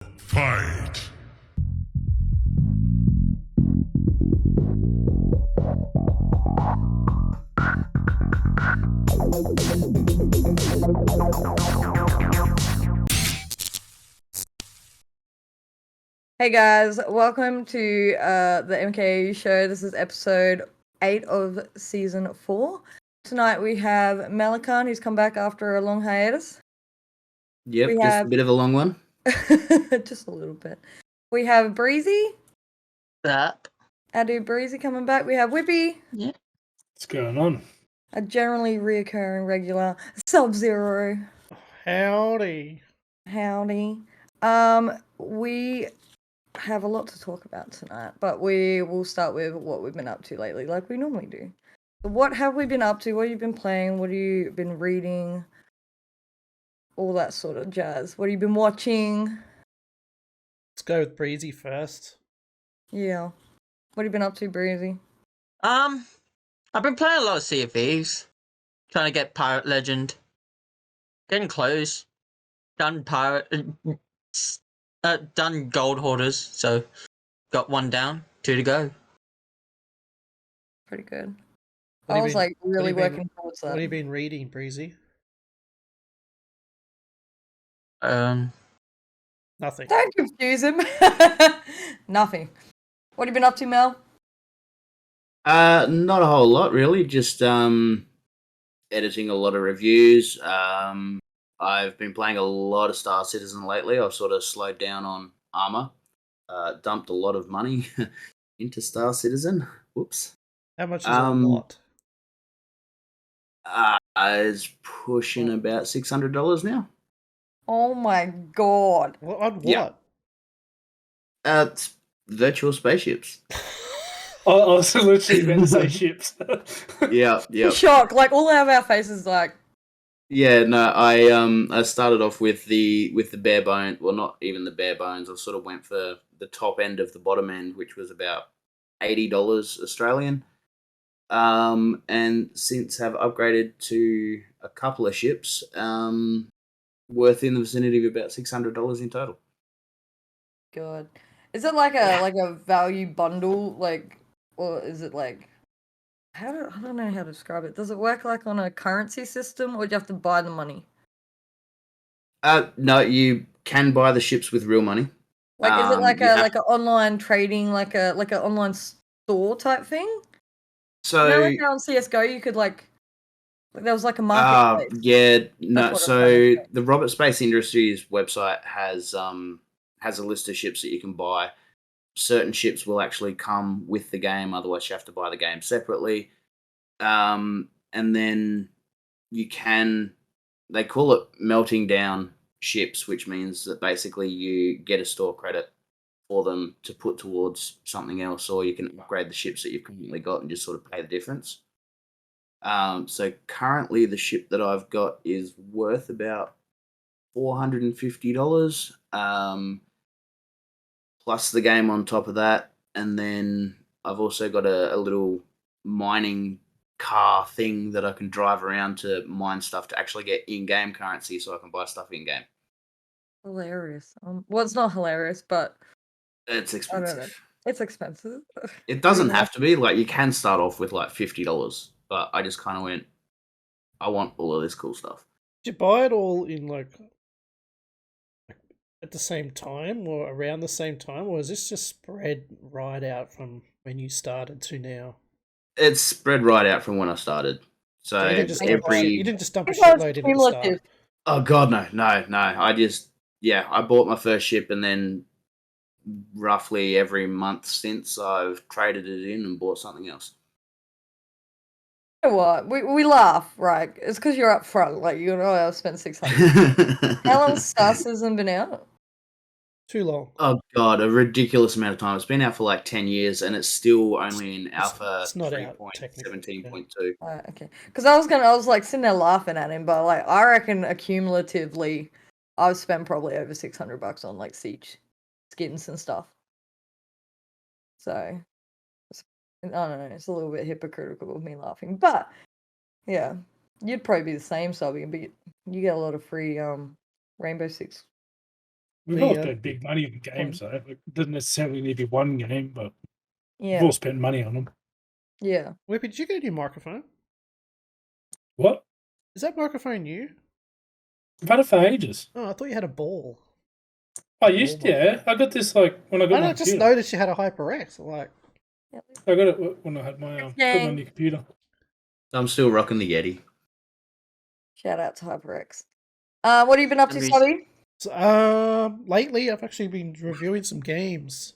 Fight! Hey guys, welcome to the MKAU show. This is episode 8 of season 4. Tonight we have Melikan, who's come back after a long hiatus. Yep, just a bit of a long one. Just a little bit. We have Breezy. Up. Our dude Breezy coming back. We have Whippy. Yeah. What's going on? A generally reoccurring regular Sub-Zero. Howdy. Howdy. We have a lot to talk about tonight, but we will start with what we've been up to lately, like we normally do. So what have we been up to? What have you been playing? What have you been reading? All that sort of jazz. What have you been watching? Let's go with Breezy first. Yeah. What have you been up to, Breezy? I've been playing a lot of Sea of Thieves, trying to get Pirate Legend. Getting close. Done done Gold Hoarders, so got 1 down, 2 to go. Pretty good. What I have was you been- really what have you working towards What have you that. been reading, Breezy? Um, Nothing. Don't confuse him. Nothing. What have you been up to, Mel? Not a whole lot really. Just editing a lot of reviews. I've been playing a lot of Star Citizen lately. I've sort of slowed down on armor. Dumped a lot of money into Star Citizen. Whoops. How much is a lot? It's pushing about $600 now. Oh my god. What on what? Yeah. It's virtual spaceships. I was literally going to say ships. Yeah. Shock. Like all of our faces like Yeah, no, I started off with the bare bone, well, not even the bare bones. I sort of went for the top end of the bottom end, which was about $80 Australian. And since have upgraded to a couple of ships, worth in the vicinity of about $600 in total. God. Is it like a value bundle, like, or is it like I don't know how to describe it. Does it work like on a currency system, or do you have to buy the money? No, you can buy the ships with real money. Like, is it like you have- like an online trading, like an online store type thing? So You know, like how on CS:GO you could like there was like a marketplace. yeah, no. what I'm So trying to say. the Robert Space Industries website has a list of ships that you can buy. Certain ships will actually come with the game, otherwise you have to buy the game separately. And then you can, they call it melting down ships, which means that basically you get a store credit for them to put towards something else, or you can upgrade the ships that you've currently got and just sort of pay the difference. So currently the ship that I've got is worth about $450. Plus the game on top of that, and then I've also got a little mining car thing that I can drive around to mine stuff to actually get in-game currency, so I can buy stuff in-game. Hilarious. Well, it's not hilarious, but It's I don't know. expensive. It's expensive. It doesn't have to be. Like, you can start off with like $50, but I just kind of went, I want all of this cool stuff. Did you buy it all in like at the same time or around the same time, or is this just spread right out from when you started to now? It's spread right out from when I started. So you didn't just dump a It's shitload in at the start. cumulative. Oh god, no. I bought my first ship, and then roughly every month since I've traded it in and bought something else. You know what? We laugh, right? It's because you're up front. Like, you know, I've spent $600. How long has Star Citizen been out? Too long. Oh god, a ridiculous amount of time. It's been out for like 10 years, and it's still only in alpha It's not out, technically, 3.17.2. Okay, because I was like sitting there laughing at him, but like I reckon accumulatively, I've spent probably over $600 on like siege skins and stuff. So I don't know, it's a little bit hypocritical of me laughing, but yeah, you'd probably be the same, Sobby, but you get a lot of free Rainbow Six We've all spent big money on games, though. It doesn't necessarily need to be one game, but we've all spent money on them. Yeah. Whippy, did you get a new microphone? What? Is that microphone new? I've had it for ages. Oh, I thought you had a ball. I used to, yeah. I got this when I got my I just computer. noticed you had a HyperX. Like, I got it when I had my got my new computer. I'm still rocking the Yeti. Shout out to HyperX. What have you been up to, Sobby? Lately I've actually been reviewing some games.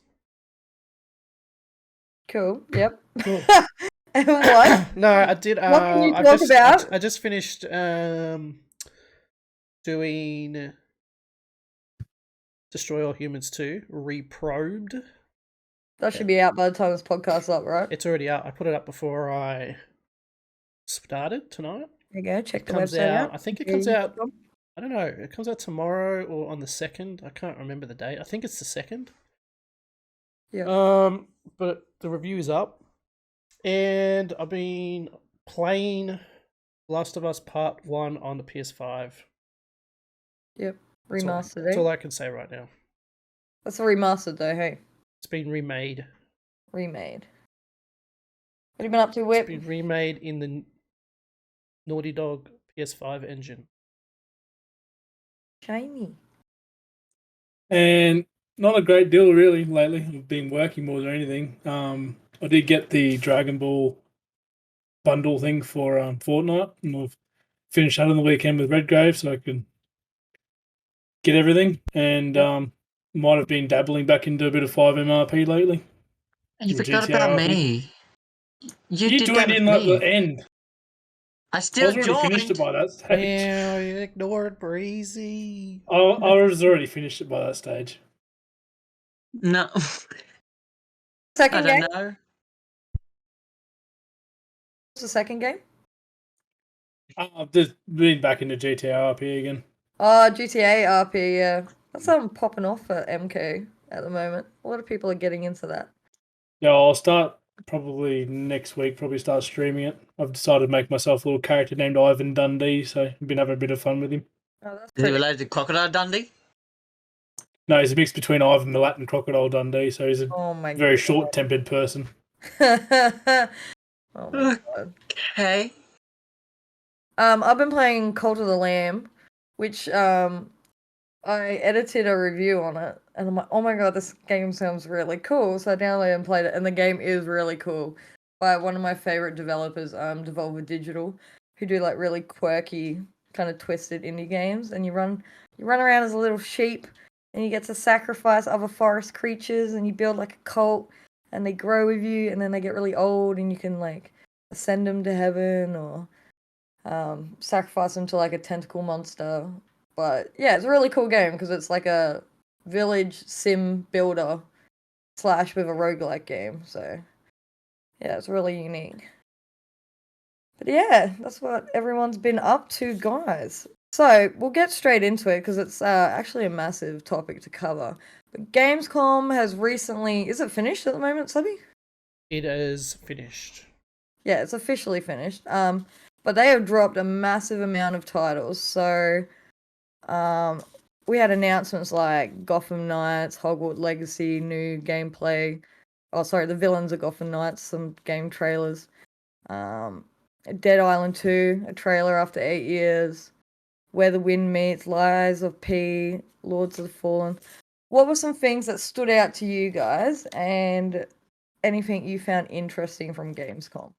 Cool. Yep. Cool. And what? No, I did. What can you talk about? I just finished doing Destroy All Humans 2 Reprobed. That should be out by the time this podcast's up, right? It's already out. I put it up before I started tonight. There you go. Check the Comes website out. out. I think it comes out. I don't know. It comes out tomorrow or on the 2nd. I can't remember the date. I think it's the 2nd. Yeah. But the review is up, and I've been playing Last of Us Part 1 on the PS5. Yep. Remastered. That's all I can say right now. That's a remastered though, hey. It's been remade. Remade. What have you been up to, Whip? It's been remade in the Naughty Dog PS5 engine. Shiny. And not a great deal really lately. I've been working more than anything. I did get the Dragon Ball bundle thing for Fortnite, and I've finished that on the weekend with Redgrave, so I can get everything. And might have been dabbling back into a bit of 5MRP lately. And you forgot about me. You did joined in at the end. I still was already joined. finished it by that stage. Yeah, you ignored Breezy. I was already finished it by that stage. No. Second game? I don't know. What's the second game? I've just been back into GTA RP again. Oh, GTA RP, yeah. That's something popping off at MKAU at the moment. A lot of people are getting into that. Yeah, I'll start probably next week, start streaming it. I've decided to make myself a little character named Ivan Dundee, so I've been having a bit of fun with him. Oh, that's Is he related to Crocodile Dundee? No, he's a mix between Ivan Milat and Crocodile Dundee, so he's a very short-tempered person. Oh my god. Okay. I've been playing Cult of the Lamb, which I edited a review on it, and I'm like, oh my god, this game sounds really cool. So I downloaded and played it, and the game is really cool. By one of my favorite developers, Devolver Digital, who do like really quirky, kind of twisted indie games. And you run around as a little sheep, and you get to sacrifice other forest creatures, and you build like a cult, and they grow with you, and then they get really old, and you can like send them to heaven or sacrifice them to like a tentacle monster. But yeah, it's a really cool game because it's like a village sim builder / with a roguelike game. So yeah, it's really unique. But yeah, that's what everyone's been up to, guys. So we'll get straight into it because it's actually a massive topic to cover. But Gamescom has recently... Is it finished at the moment, Subby? It is finished. Yeah, it's officially finished. But they have dropped a massive amount of titles. So we had announcements like Gotham Knights, Hogwarts Legacy, new gameplay. Oh, sorry, the villains of Gotham Knights, some game trailers. Dead Island 2, a trailer after 8 years. Where the Wind Meets, Lies of P, Lords of the Fallen. What were some things that stood out to you guys, and anything you found interesting from Gamescom?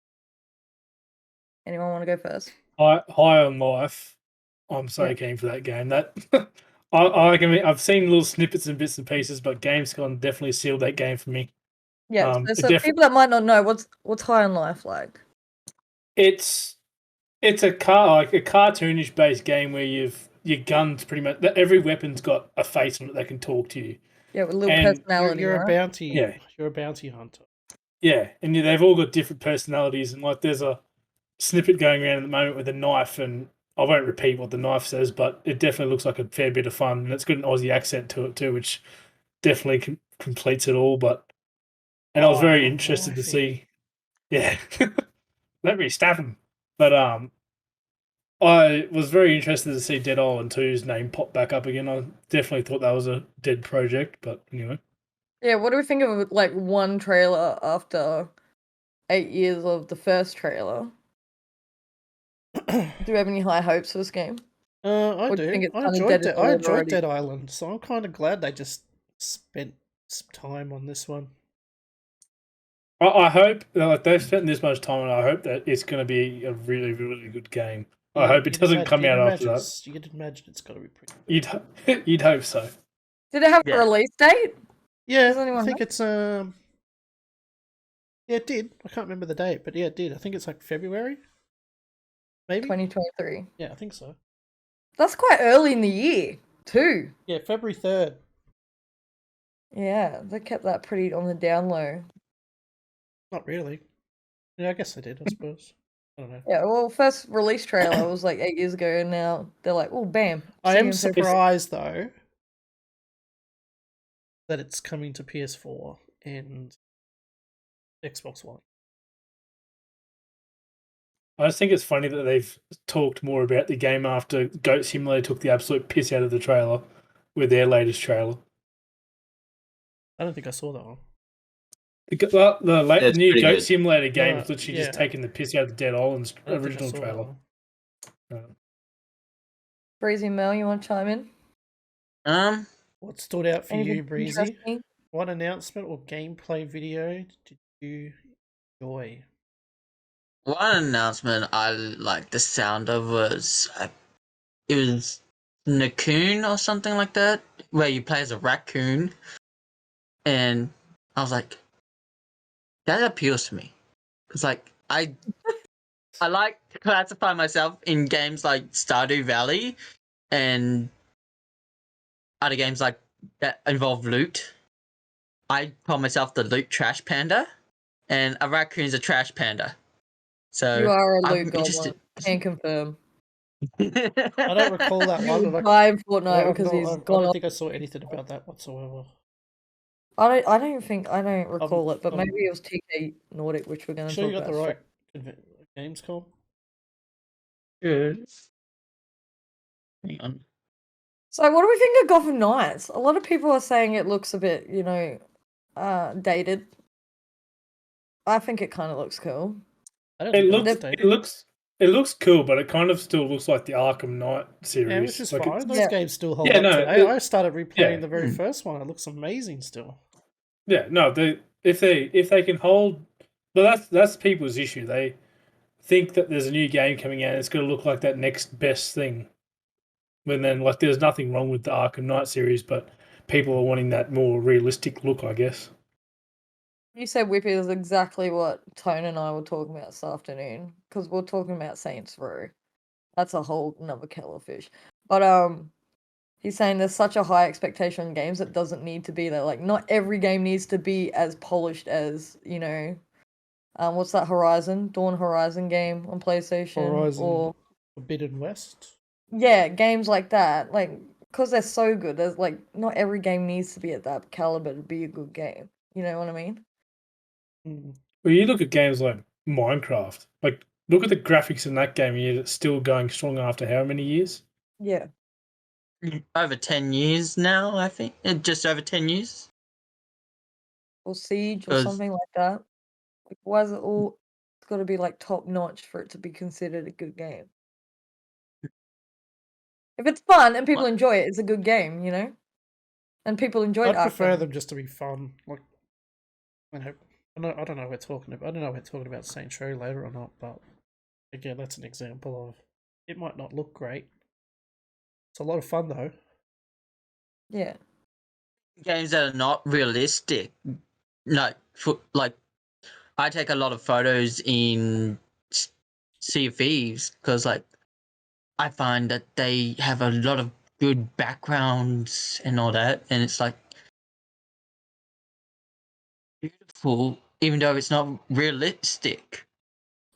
Anyone want to go first? High on Life. I'm so keen for that game. That I've seen little snippets and bits and pieces, but Gamescom definitely sealed that game for me. Yeah, so people that might not know, what's High on Life like? It's a cartoonish based game where your guns pretty much every weapon's got a face on it that can talk to you. Yeah, with a little personality. You're right? a bounty. Yeah, you're a bounty hunter. Yeah, and they've all got different personalities, and like there's a snippet going around at the moment with a knife, and I won't repeat what the knife says, but it definitely looks like a fair bit of fun, and it's got an Aussie accent to it too, which definitely completes it all. And I was very interested to see, yeah, let me stab him. But I I was very interested to see Dead Island 2's name pop back up again. I definitely thought that was a dead project, but anyway. Yeah, what do we think of like one trailer after 8 years of the first trailer? Do you have any high hopes for this game? I Or do you do. think it's I kind of enjoyed dead I already? enjoyed Dead Island, so I'm kind of glad they just spent some time on this one. I hope like they've spent this much time, and I hope that it's going to be a really, really good game. I hope it doesn't come out after that. You'd imagine it's got to be pretty good. You'd hope so. Did it have Yeah. a release date? Yeah, Does anyone I think know? it's yeah, it did. I can't remember the date, but yeah, it did. I think it's like February, maybe. 2023. Yeah, I think so. That's quite early in the year, too. Yeah, February 3rd. Yeah, they kept that pretty on the down low. Not really. Yeah, I guess they did. I suppose. I don't know. Yeah, well, first release trailer was like 8 years ago, and now they're like, oh, bam. I see you am in February." surprised though that it's coming to PS4 and Xbox One. I just think it's funny that they've talked more about the game after Goat Simulator took the absolute piss out of the trailer with their latest trailer. I don't think I saw that one. The new pretty Goat good. Simulator game No, was literally yeah. just taking the piss out of the Dead Island's I don't think I original saw that trailer. one. Breezy Mel, you want to chime in? What stood out for Anything you, Breezy? interesting? What announcement or gameplay video did you enjoy? One announcement I liked the sound of was it was Raccoon or something like that, where you play as a raccoon, and I was like, that appeals to me, because like I like to classify myself in games like Stardew Valley and other games like that involve loot. I call myself the loot trash panda, and a raccoon is a trash panda. So You are a I'm loot goblin. interested. Can confirm. I don't recall that He one. will but die in Fortnite because I he's gone don't off. think I saw anything about that whatsoever. I don't recall it, but maybe it was TK Nordic, which we're going to Sure, talk you got about. the right Gamescom. Good. Hang on. So, what do we think of Gotham Knights? A lot of people are saying it looks a bit, dated. I think it kind of looks cool. I don't It think looks that's dated. it looks cool, but it kind of still looks like the Arkham Knight series. Yeah, which is Like fine. Those Yeah. games still hold Yeah, up no, today. it- I started replaying yeah. the very first one. It looks amazing still. Yeah, no, if they can hold, but that's people's issue. They think that there's a new game coming out, and it's going to look like that next best thing. When then, like, there's nothing wrong with the Arkham Knight series, but people are wanting that more realistic look, I guess. You said Whippy is exactly what Tone and I were talking about this afternoon, because we're talking about Saints Row. That's a whole another kettle of fish. But he's saying there's such a high expectation on games that doesn't need to be there. Like, not every game needs to be as polished as, what's that Dawn Horizon game on PlayStation? Horizon Or Forbidden West. yeah, games like that. Like, because they're so good, there's like not every game needs to be at that caliber to be a good game. You know what I mean? Well, you look at games like Minecraft. Like, look at the graphics in that game, and yet it's still going strong after how many years? Yeah. Over 10 years now, I think. Just over 10 years. Or Siege or 'Cause- something like that. Like, why is it all? It's got to be like top notch for it to be considered a good game. If it's fun and people enjoy it, it's a good game, And people enjoyed I'd prefer Arkham. them just to be fun. Like, I don't know. We're talking about. I don't know. If we're talking about Saints Row later or not, but again, that's an example of it might not look great. It's a lot of fun though. Yeah. Games that are not realistic. No, like I take a lot of photos in Sea of Thieves because, like, I find that they have a lot of good backgrounds and all that, and it's like beautiful, even though it's not realistic.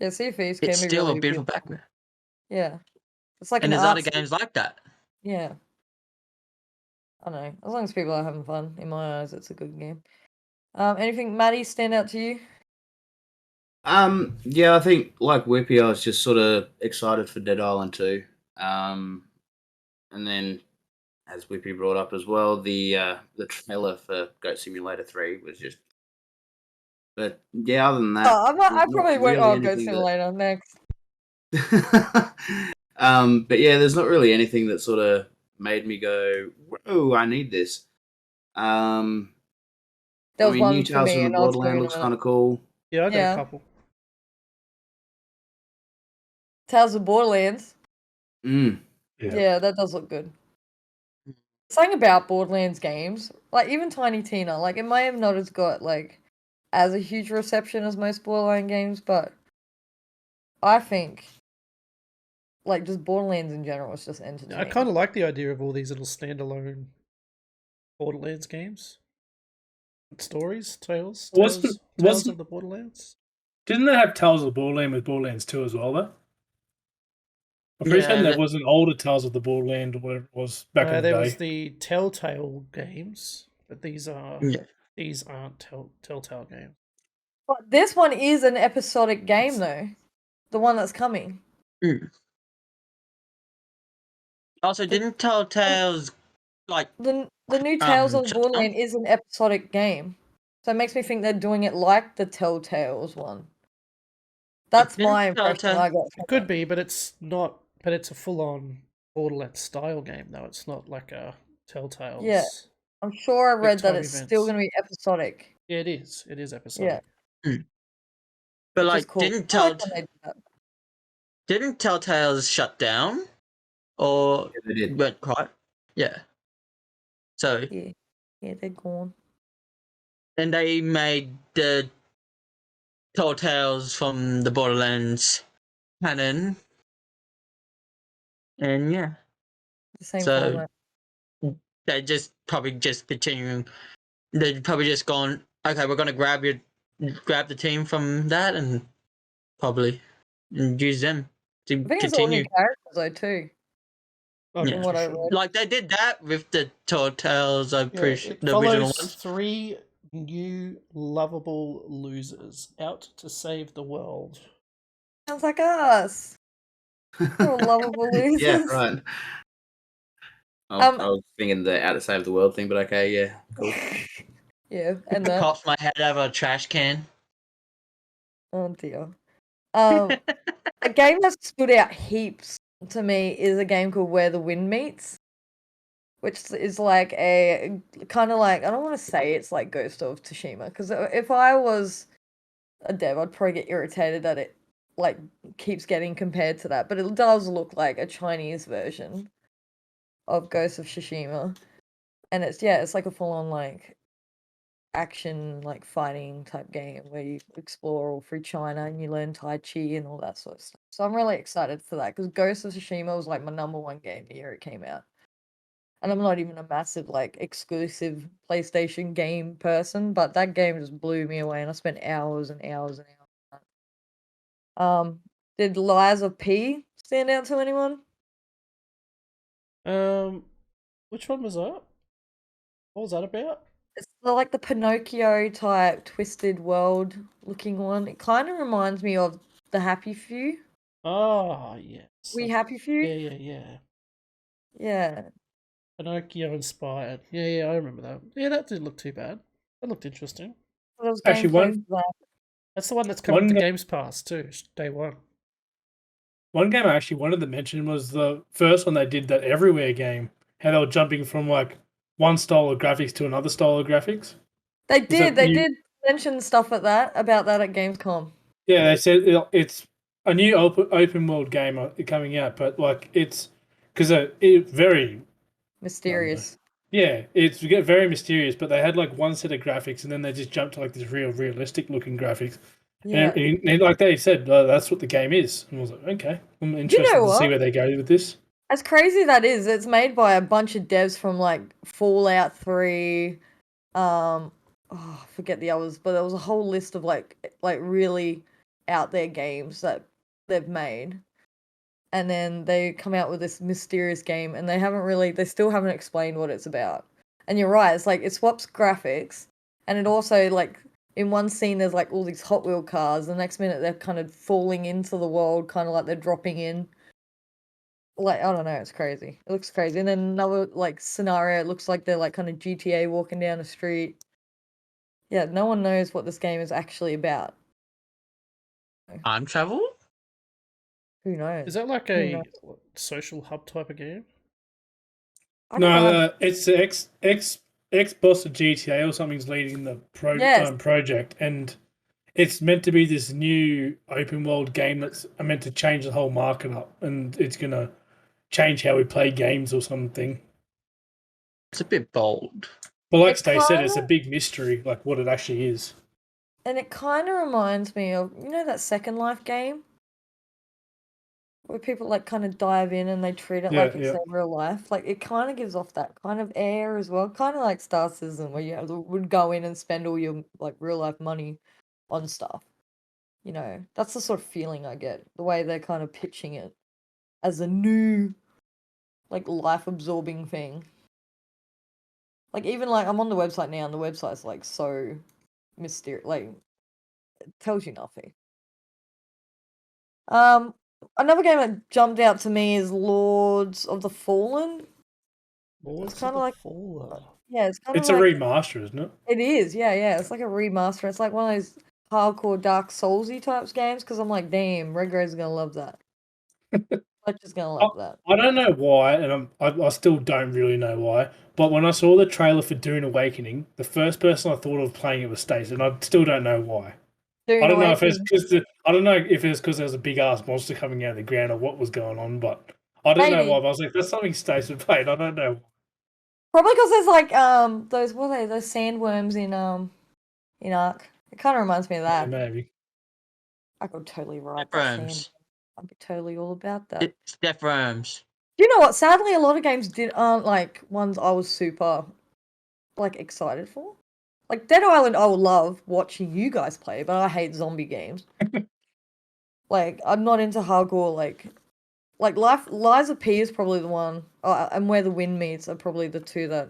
Yeah, Sea of Thieves can It's be still really a beautiful beautiful. background. Yeah. It's like And an there's other artsy- games like that. Yeah. I don't know. As long as people are having fun, in my eyes, it's a good game. Anything, Maddie, stand out to you? Yeah, I think like Whippy, I was just sort of excited for Dead Island 2. And then, as Whippy brought up as well, the trailer for Goat Simulator 3 was just. But yeah, other than that, I there's not probably went. really Oh, Goat anything that. Simulator next. But yeah, there's not really anything that sort of made me go, "Whoa, I need this." Um, There I was mean, New one for Tales me, from the and I'll tell you Borderland in a looks minute. kind of cool. Yeah, I got a Yeah. couple. Tales of Borderlands. Mm. Yeah, that does look good. Something about Borderlands games, like even Tiny Tina, like it may have not as got like as a huge reception as most Borderlands games, but I think like just Borderlands in general is just entertaining. I kind of like the idea of all these little standalone Borderlands games, stories, tales Wasn't of the Borderlands. didn't they have Tales of the Borderland with Borderlands 2 as well though? I'm pretty certain there was an older Tales of the Borderland or whatever it was back in the There day. was the Telltale games, but these aren't Telltale games. But this one is an episodic game though, the one that's coming. Also, didn't Telltale's like The new Tales of the shut Borderland down? is an episodic game, so it makes me think they're doing it like the Telltales one. That's Didn't my impression I got. It could be, but it's not. But it's a full-on Borderlands style game, though. It's not like a Telltale's. Yeah, I'm sure I read that time it's still events. going to be episodic. Yeah, it is. It is episodic. But Which is like, cool. didn't I like when they do that. didn't Telltale's shut down or Yeah, they did. went quiet? Yeah. So Yeah, they're gone. then they made the Telltales from the Borderlands canon, and yeah, The same so format. they just probably just continuing. They've probably just gone. Okay, we're gonna grab the team from that and probably use them to I think it's all new continue. characters though too. Oh, Yeah. From what I read. Like they did that with the Telltales. I'm Yeah, pretty sure it the original follows ones. 3 new lovable losers out to save the world. Sounds like us. We're all lovable losers. Yeah, right. I was thinking the Out to Save the World thing, but okay, yeah, cool. Yeah, and I that. popped my head out of a trash can. Oh dear. A game that stood out heaps to me is a game called Where the Wind Meets, which is like a kind of like, I don't want to say it's like Ghost of Tsushima, because if I was a dev, I'd probably get irritated that it like keeps getting compared to that, but it does look like a Chinese version of Ghost of Tsushima, and it's like a full-on like action like fighting type game where you explore all through China and you learn Tai Chi and all that sort of stuff. So I'm really excited for that because Ghost of Tsushima was like my #1 game the year it came out. And I'm not even a massive like exclusive PlayStation game person, but that game just blew me away and I spent hours and hours and hours on that. Did Lies of P stand out to anyone? Which one was that? What was that about? It's like the Pinocchio type twisted world looking one. It kind of reminds me of the Happy Few. Ah, yes. We Happy Few? Yeah. Yeah. Pinocchio inspired. Yeah, I remember that. Yeah, that didn't look too bad. That looked interesting. So there was Actually, gameplay for that. That's the one that's coming One to ga- Games Pass too, day one. One game I actually wanted to mention was the first one they did, that Everywhere game. How they were jumping from like one style of graphics to another style of graphics. They that did. They new- did mention stuff about that at Gamescom. Yeah, they said it's a new open world game coming out, but like it's because it's very Mysterious. yeah, it's very mysterious. But they had like one set of graphics, and then they just jumped to like this realistic looking graphics. Yeah. And like they said, that's what the game is. And I was like, okay, I'm interested to see what? where they go with this. As crazy that is, it's made by a bunch of devs from like Fallout 3. I forget the others, but there was a whole list of like really out there games that they've made. And then they come out with this mysterious game and they still haven't explained what it's about. And you're right, it's like it swaps graphics and it also like in one scene there's like all these Hot Wheel cars, the next minute they're kind of falling into the world, kind of like they're dropping in. Like, I don't know, it's crazy. It looks crazy. And then another like scenario, it looks like they're like kind of GTA walking down the street. Yeah, no one knows what this game is actually about. Time travel? Who knows? Is that like Who a knows? social hub type of game? I don't know. No, it's the ex boss of GTA or something's leading the Yes. project, and it's meant to be this new open world game that's meant to change the whole market up, and it's gonna change how we play games or something. It's a bit bold. But like It Stay said, it's a kinda- big mystery, like what it actually is. And it kind of reminds me of, you know, that Second Life game? Where people like kind of dive in and they treat it Yeah, like it's yeah. their real life. Like it kind of gives off that kind of air as well. Kind of like Star Citizen, where would go in and spend all your like real life money on stuff. You know, that's the sort of feeling I get. The way they're kind of pitching it as a new, like life absorbing thing. Like even like I'm on the website now, and the website's like so mysterious. Like it tells you nothing. Another game that jumped out to me is Lords of the Fallen. Lords kinda of the like- Fallen. Yeah, it's kind of It's a like remaster, isn't it? it is. Yeah. It's like a remaster. It's like one of those hardcore Dark Soulsy types games. Because I'm like, damn, Red Grade's gonna love that. Fletcher's gonna love that. I don't know why, and I still don't really know why. But when I saw the trailer for Dune Awakening, the first person I thought of playing it was Stace, and I still don't know why. Dune I don't know if it's Awakening. because there was a big ass monster coming out of the ground or what was going on, but I don't know Maybe. why. But I was like, that's something Stace would play. And I don't know. Probably because there's like those what are they, those sandworms in Ark. It kind of reminds me of Yeah, that. maybe. I could totally write Death that sand. Worms. I'd be totally all about that. It's Death Worms. You know what? Sadly, a lot of games aren't like ones I was super like excited for. Like Dead Island, I would love watching you guys play, but I hate zombie games. Like I'm not into hardcore like Lies of P is probably the one, and Where the Wind Meets are probably the two that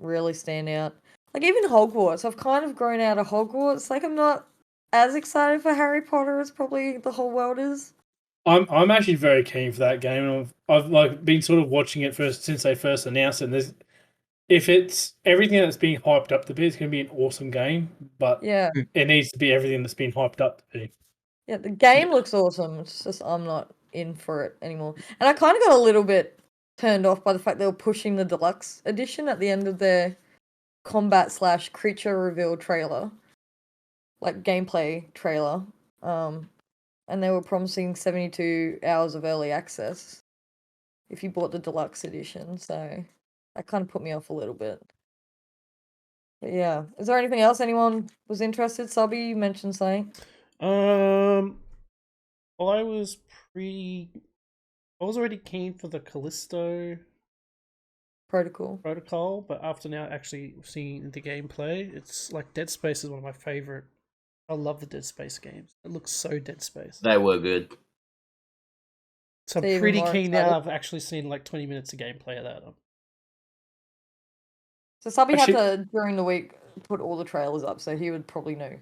really stand out. Like even Hogwarts, I've kind of grown out of Hogwarts. Like I'm not as excited for Harry Potter as probably the whole world is. I'm actually very keen for that game, and I've like been sort of watching it since they first announced it. And if it's everything that's being hyped up to be, it's going to be an awesome game. But Yeah. it needs to be everything that's been hyped up to be. Yeah, the game looks awesome. It's just I'm not in for it anymore. And I kind of got a little bit turned off by the fact they were pushing the deluxe edition at the end of their combat/creature reveal trailer, like gameplay trailer. And they were promising 72 hours of early access if you bought the deluxe edition. So that kind of put me off a little bit. But yeah, is there anything else anyone was interested? Subby, you mentioned something. I was already keen for the Callisto Protocol, but after now actually seeing the gameplay, it's like Dead Space is one of my favorite. I love the Dead Space games. It looks so Dead Space. They were good. So I'm So even pretty more keen now. excited. I've actually seen like 20 minutes of gameplay of that. So Subby had Actually- to, during the week, put all the trailers up, so he would probably know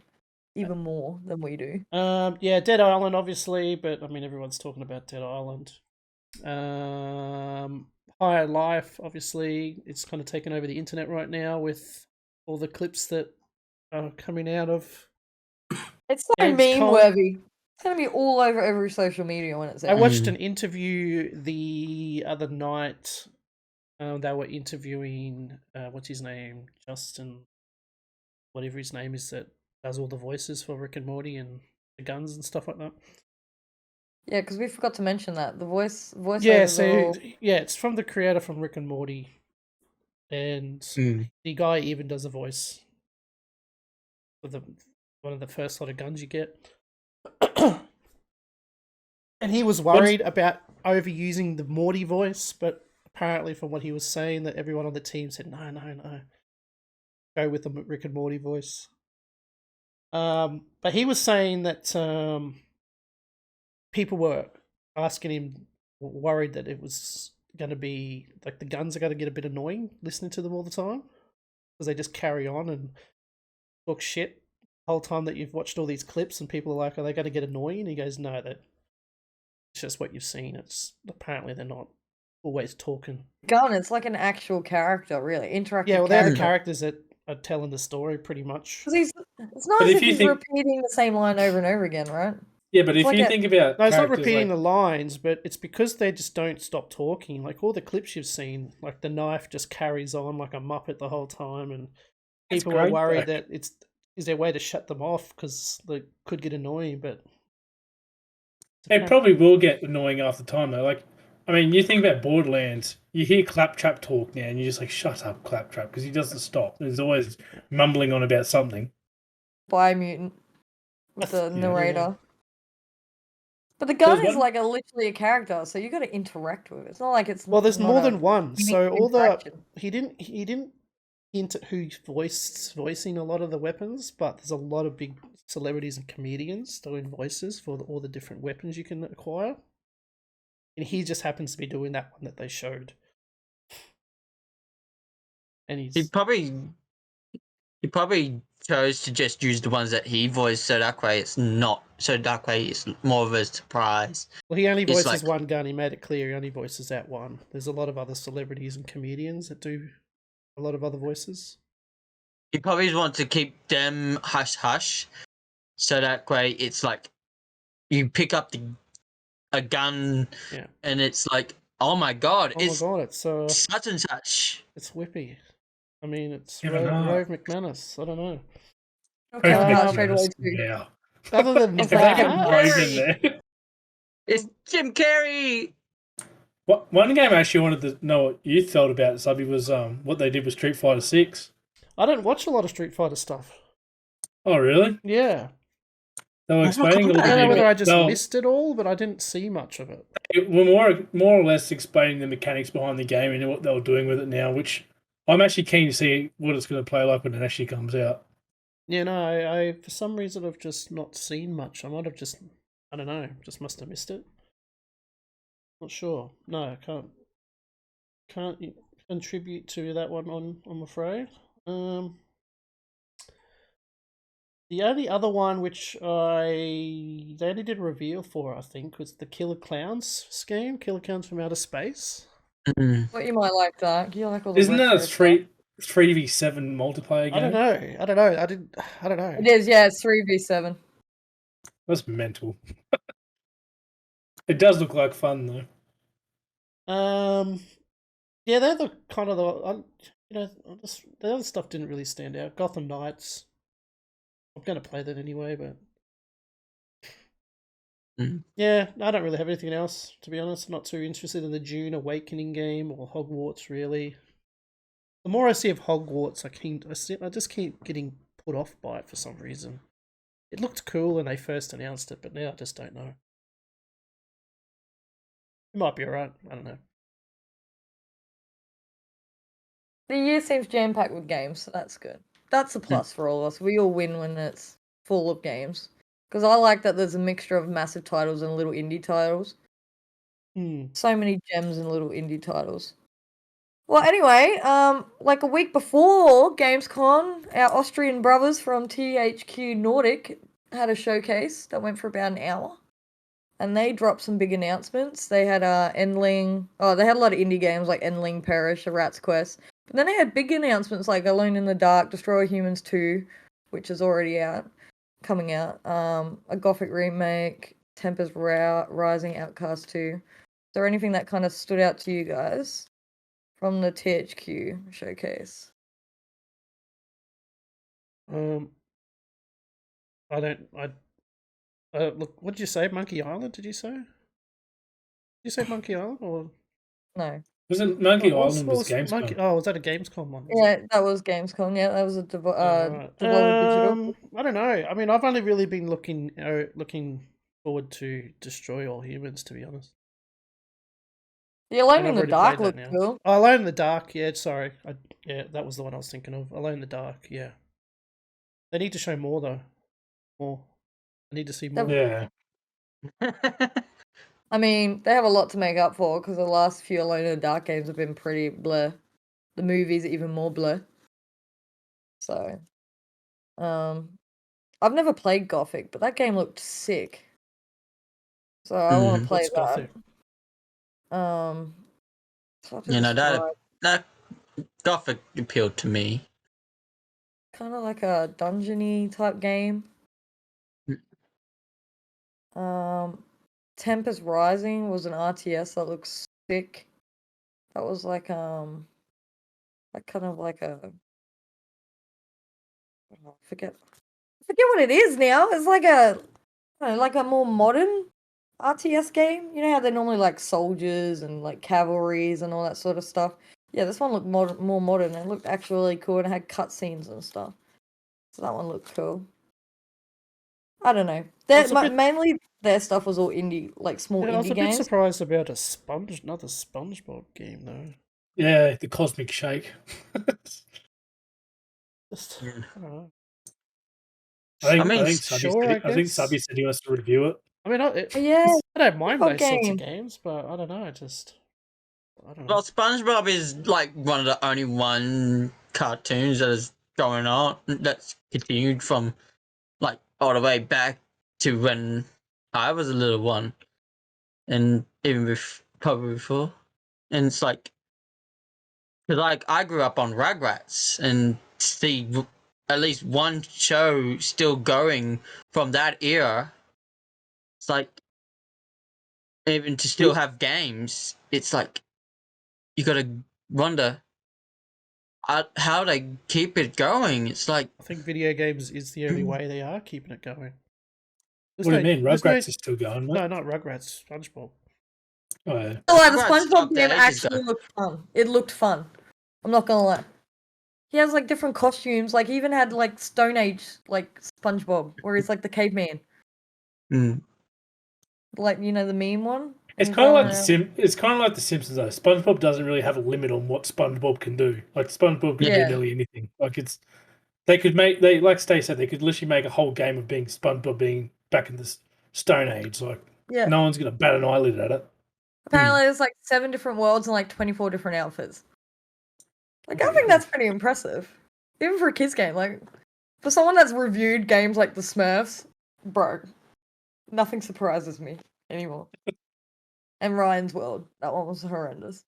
even more than we do. Yeah, Dead Island, obviously, but I mean, everyone's talking about Dead Island. Higher Life, obviously, it's kind of taken over the internet right now with all the clips that are coming out of. It's so Gamescom. meme-worthy. It's going to be all over every social media when it's I out. watched an interview the other night. They were interviewing, what's his name? Justin, whatever his name is, that does all the voices for Rick and Morty and the guns and stuff like that. Yeah, because we forgot to mention that. The voiceovers Yeah, are so all... yeah, it's from the creator from Rick and Morty, and the guy even does a voice for one of the first lot of guns you get. And he was worried about overusing the Morty voice, but apparently, from what he was saying, that everyone on the team said, no, go with the Rick and Morty voice. But he was saying that people were asking him, worried that it was going to be like the guns are going to get a bit annoying listening to them all the time because they just carry on, and talk shit the whole time that you've watched all these clips, and people are like, "Are they going to get annoying?" And he goes, "No, that it's just what you've seen. It's apparently they're not always talking." Gun, it's like an actual character, really interactive. Yeah, well, they're the character. characters that are telling the story pretty much. 'Cause it's not But as if if you he's think- repeating the same line over and over again, right? Yeah, but It's if like you a- think about No, it's not characters repeating like, the lines, but it's because they just don't stop talking. Like all the clips you've seen, like the knife just carries on like a muppet the whole time, and It's people are great, worried though. that is their way to shut them off because they could get annoying. But it probably will get annoying after time though. Like, I mean, you think about Borderlands, you hear Claptrap talk now, and you're just like, "Shut up, Claptrap," because he doesn't stop. There's always mumbling on about something. Biomutant with the Yeah. narrator. But the gun There's is one- like literally a character, so you got to interact with it. It's not like it's well, there's not more a than one. unique So all the interaction. he didn't hint at who's voicing a lot of the weapons, but there's a lot of big celebrities and comedians doing voices for all the different weapons you can acquire. And he just happens to be doing that one that they showed. And He he's probably chose to just use the ones that he voiced, so that way it's more of a surprise. well, he only It's voices like- one gun. He made it clear he only voices that one. There's a lot of other celebrities and comedians that do a lot of other voices. He probably wants to keep them hush hush, so that way it's like you pick up a gun, Yeah. and it's like, oh my god, Oh it's my god, it's such and such. it's Whippy. I mean, it's Never Rove, know. Rove McManus. I don't know. Okay, Um, I'll straight away too. Yeah. Other than If If they get that, Rove in there. It's Jim Carrey. One game I actually wanted to know what you felt about, Subby, was what they did with Street Fighter 6. I don't watch a lot of Street Fighter stuff. Oh, really? Yeah, They were explaining a I little don't know bit. whether I just They missed it all, but I didn't see much of it. were more or less explaining the mechanics behind the game and what they were doing with it now, which I'm actually keen to see what it's going to play like when it actually comes out. Yeah, no, I for some reason have just not seen much. I might have just, I don't know, just must have missed it. Not sure. No, I can't contribute to that one on. I'm afraid. The only other one which they only did a reveal for, I think, was the Killer Clowns scheme, Killer Clowns from Outer Space. What you might like that. You like all the Isn't that a retro stuff. 3v7 multiplayer game? I don't know. I don't know. It is, yeah, it's 3v7. That's mental. It does look like fun though. Yeah, they're the kind of the the other stuff didn't really stand out. Gotham Knights. I'm gonna play that anyway, but yeah, I don't really have anything else, to be honest. I'm not too interested in the Dune Awakening game or Hogwarts, really. The more I see of Hogwarts, I just keep getting put off by it for some reason. It looked cool when they first announced it, but now I just don't know. It might be alright. I don't know. The year seems jam-packed with games, so that's good. That's a plus for all of us. We all win when it's full of games. Because I like that there's a mixture of massive titles and little indie titles. So many gems and little indie titles. Well, anyway, like a week before Gamescom, our Austrian brothers from THQ Nordic had a showcase that went for about an hour. And they dropped some big announcements. They had Endling. Oh, they had a lot of indie games like Endling, Perish, A Rat's Quest. But then they had big announcements like Alone in the Dark, Destroy Humans 2, which is already coming out. A Gothic remake, Tempest Rising, Outcast 2. Is there anything that kind of stood out to you guys from the THQ showcase? Look, what did you say? Monkey Island? Did you say? Did you say Monkey Island or No. Wasn't Monkey what Island was Gamescom? Oh, was that a Gamescom one? Yeah, that was Gamescom. Yeah, that was a Devolver Digital. I don't know. I mean, I've only really been looking forward to Destroy All Humans, to be honest. The Alone And in I've the already Dark played that looked now. cool. Oh, Alone in the Dark. Yeah, sorry. Yeah, that was the one I was thinking of. Alone in the Dark. Yeah. They need to show more though. More. I need to see more. Yeah. I mean, they have a lot to make up for because the last few Alone in the Dark games have been pretty bleh. The movies are even more bleh. So, I've never played Gothic, but that game looked sick. So I want to play What's Gothic? that. It's hard to You know, describe. that Gothic appealed to me. Kind of like a dungeony type game. Tempest Rising was an RTS that looks sick. That was like kind of like a I forget what it is now. It's like a more modern RTS game. You know how they're normally like soldiers and like cavalries and all that sort of stuff. Yeah, this one looked more modern. It looked actually really cool and it had cutscenes and stuff. So that one looked cool. I don't know. Mainly their stuff was all indie, like small indie games. I was a bit surprised about another SpongeBob game though. Yeah, the Cosmic Shake. Just, Yeah. I don't know. I think Subby said he wants to review it. I mean, I don't mind those sorts of games, but I don't know. I don't know. Well, SpongeBob is like one of the only cartoons that is going on that's continued from like all the way back to when I was a little one, and even probably before. And it's like, cause like I grew up on Rugrats, and to see at least one show still going from that era, it's like, even to still have games, it's like you gotta wonder how they keep it going. It's like, I think video games is the only way they are keeping it going. What do you mean? Rugrats is still going, No, not Rugrats. SpongeBob. Oh, yeah. The SpongeBob game actually looked fun. It looked fun. I'm not gonna lie. He has like different costumes. Like he even had like Stone Age like SpongeBob, where he's like the caveman. Like the meme one. It's kind of like the Simpsons though. SpongeBob doesn't really have a limit on what SpongeBob can do. Like SpongeBob can do nearly anything. Like like Stay said, they could literally make a whole game of being SpongeBob being back in the Stone Age. Like no one's gonna bat an eyelid at it. Apparently, there's like 7 different worlds and like 24 different outfits. Like I think that's pretty impressive, even for a kids game. Like for someone that's reviewed games like the Smurfs, bro, nothing surprises me anymore. And Ryan's World, that one was horrendous.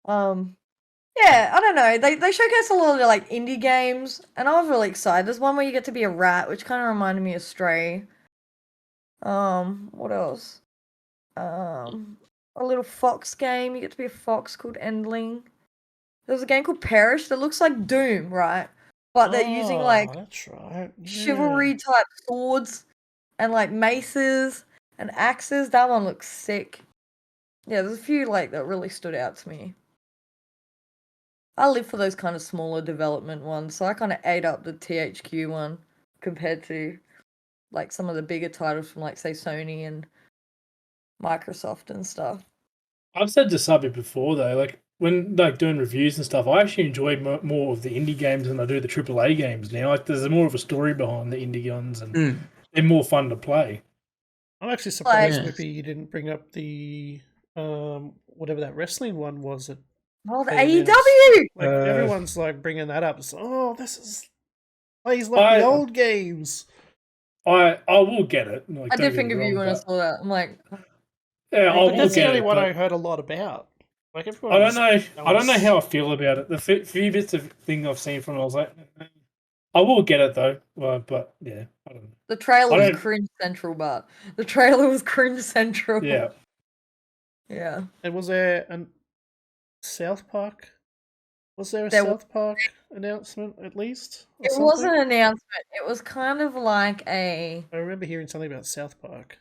Yeah, I don't know. They showcase a lot of like indie games, and I was really excited. There's one where you get to be a rat, which kind of reminded me of Stray. What else? A little fox game. You get to be a fox called Endling. There's a game called Perish that looks like Doom, right? But they're using like that's right. chivalry type swords and like maces and axes. That one looks sick. Yeah, there's a few like that really stood out to me. I live for those kind of smaller development ones, so I kind of ate up the THQ one compared to like some of the bigger titles from like say Sony and Microsoft and stuff. I've said to Subby before though, like when like doing reviews and stuff, I actually enjoy more of the indie games than I do the AAA games now. Like there's more of a story behind the indie ones, and they're more fun to play. I'm actually surprised maybe you didn't bring up the whatever that wrestling one was. The AEW. Like everyone's like bringing that up. So, this is plays like the old games. I will get it. Like, I did think of you when I saw that. I'm like, yeah, but that's the only one I heard a lot about. Like everyone. I don't know how I feel about it. The few bits of thing I've seen from it, I was like, I will get it though. But yeah, I don't know. The trailer was cringe central, but the trailer was cringe central. Yeah. Yeah. And was there a South Park? Was there a South Park announcement at least? It wasn't an announcement. It was kind of like I remember hearing something about South Park.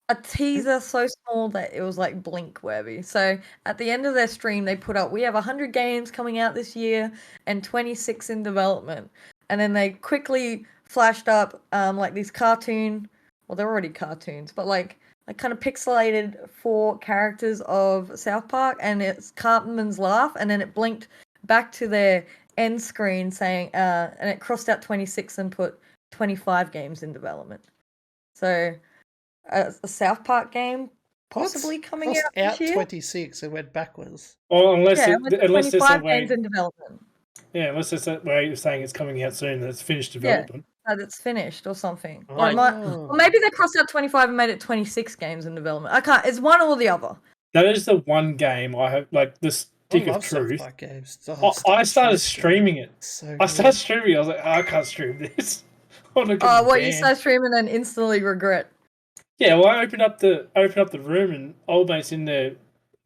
A teaser so small that it was like blink worthy. So at the end of their stream, they put up, we have 100 games coming out this year and 26 in development. And then they quickly flashed up like these cartoon, well, they're already cartoons, but like kind of pixelated 4 characters of South Park, and it's Cartman's laugh, and then it blinked back to their end screen saying, and it crossed out 26 and put 25 games in development. So a South Park game possibly coming out this year. 26 and went backwards. Well, unless there's 25 games in development. Yeah, unless it's that way you're saying it's coming out soon, that it's finished development. That it's finished or something. Oh. Or, or maybe they crossed out 25 and made it 26 games in development. I can't. It's one or the other. That is the one game I have, like, the I stick of love South truth. Park games. I started streaming it. So I started streaming. I was like, I can't stream this. What you start streaming and instantly regret? Yeah, well, I opened up the room and old mate's in there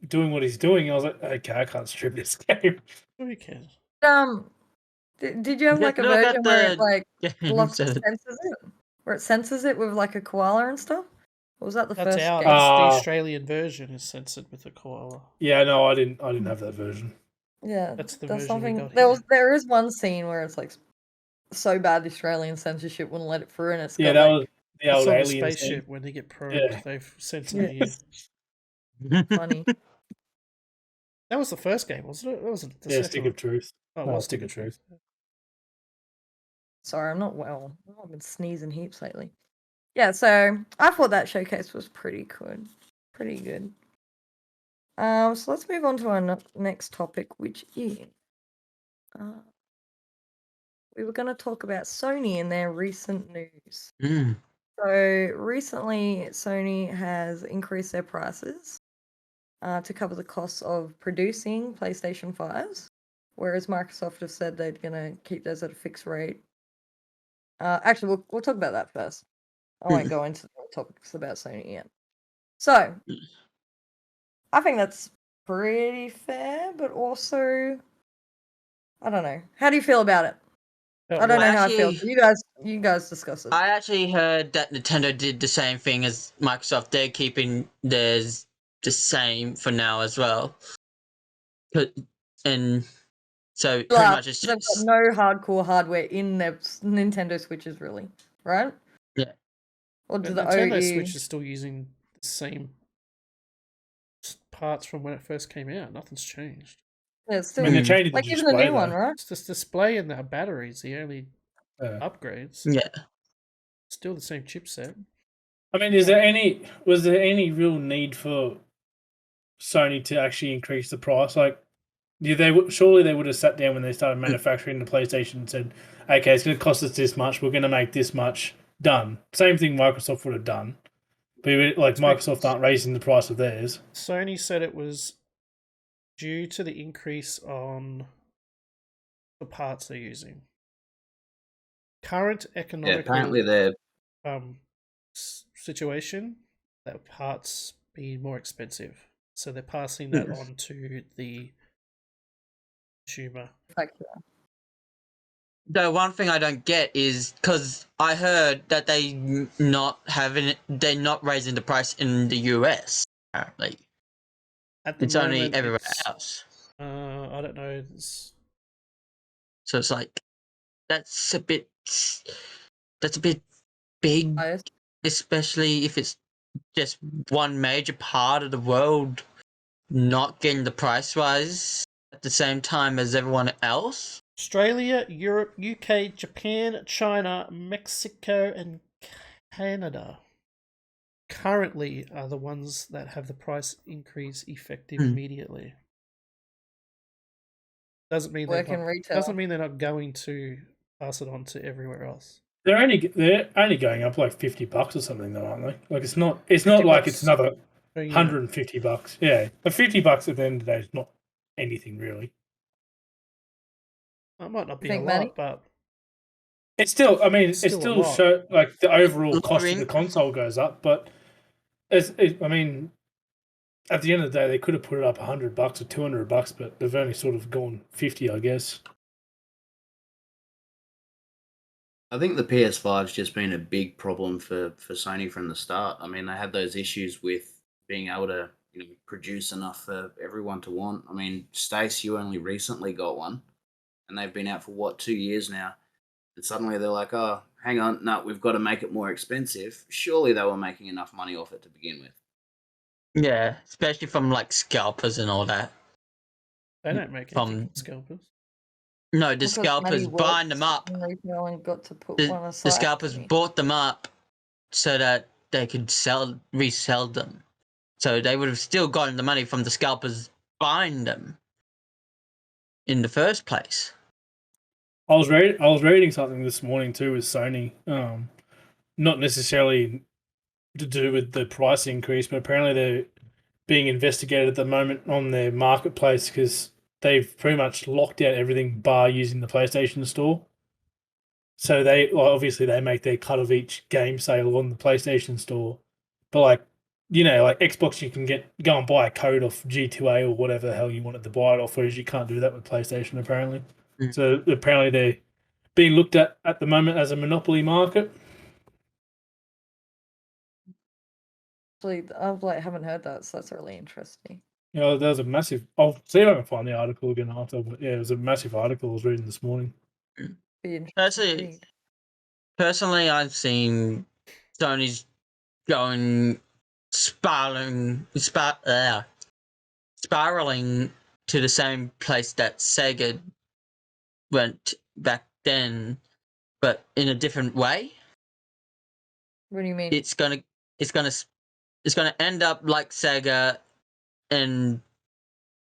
doing what he's doing. I was like, okay, I can't stream this game. Who cares? Did you have like a Just look version at where it the like games blocks that- censors it? Where it censors it with like a koala and stuff? Or was that the That's first out. game? That's the Australian version is censored with a koala. Yeah, no, I didn't have that version. Yeah, That's the there's version we something. got There is one scene where it's like so bad the Australian censorship wouldn't let it through, and it's Yeah, got, that like, was the It's old on the alien spaceship scene. when they get probed. Yeah. They've censored you. funny. That was the first game, wasn't it? That wasn't the Yeah, second Stick one. of Truth. Oh, No, well, Stick of Truth. Sorry, I'm not well. I've been sneezing heaps lately. Yeah, so I thought that showcase was pretty good. Pretty good. So let's move on to our next topic, which is we were going to talk about Sony and their recent news. Mm. So recently, Sony has increased their prices to cover the costs of producing PlayStation 5s, whereas Microsoft have said they're going to keep those at a fixed rate. Actually, we'll talk about that first. I won't go into the topics about Sony yet. So, I think that's pretty fair, but also, I don't know. How do you feel about it? I don't know how I feel. Actually- You guys discuss it. I actually heard that Nintendo did the same thing as Microsoft. They're keeping theirs the same for now as well. And so pretty much it's They've got just no hardcore hardware in their Nintendo Switches, really, right? Yeah. Or The do the Nintendo OE... Switch is still using the same parts from when it first came out. Nothing's changed. Yeah, it's still I mean, they changed the like even the display, new one, though. right? It's just display and the batteries, the only upgrades. yeah. Still the same chipset. I mean, was there any real need for Sony to actually increase the price? Like, surely they would have sat down when they started manufacturing the PlayStation and said, okay, it's going to cost us this much, we're going to make this much, done. Same thing Microsoft would have done. But like, Microsoft aren't raising the price of theirs. Sony said it was due to the increase on the parts they're using. Current economic apparently they're situation, that parts be more expensive. So they're passing that on to the consumer. The one thing I don't get is because I heard that they're not raising the price in the US. Apparently, At the it's only moment, everywhere it's, else. I don't know. So it's like that's a bit big, Biased. especially if it's just one major part of the world not getting the price rise at the same time as everyone else. Australia, Europe, UK, Japan, China, Mexico, and Canada currently are the ones that have the price increase effective immediately. Doesn't mean Work in retail. Doesn't mean they're not going to pass it on to everywhere else. They're only going up like $50 or something, though, aren't they? Like, it's not like it's another $150. Yeah, but $50 at the end of the day is not anything really. It might not be a Think, lot, Manny? but It's still, I mean, It's it's still a still lot. like the overall cost of Lowering. the console goes up, but I mean, at the end of the day, they could have put it up $100 or $200, but they've only sort of gone 50, I guess. I think the PS5's just been a big problem for Sony from the start. I mean, they had those issues with being able to produce enough for everyone to want. I mean, Stace, you only recently got one, and they've been out for 2 years now. And suddenly they're like, oh, hang on, no, we've got to make it more expensive. Surely they were making enough money off it to begin with. Yeah, especially from like scalpers and all that. they don't make anything from scalpers. No, the Because scalpers Maddie buying them works up. in retail and got to put one The aside for scalpers me. bought them up so that they could resell them. So they would have still gotten the money from the scalpers buying them in the first place. I was reading something this morning too with Sony. Not necessarily to do with the price increase, but apparently they're being investigated at the moment on their marketplace because they've pretty much locked out everything bar using the PlayStation Store. So obviously they make their cut of each game sale on the PlayStation Store, but like Xbox, you can go and buy a code off G2A or whatever the hell you wanted to buy it off, whereas you can't do that with PlayStation apparently. So apparently they're being looked at the moment as a monopoly market. Actually, I haven't heard that, so that's really interesting. There was a massive. I'll see if I can find the article again after. But yeah, it was a massive article I was reading this morning. Be interesting to read. Personally, I've seen Sony's going spiraling to the same place that Sega went back then, but in a different way. What do you mean? It's gonna end up like Sega and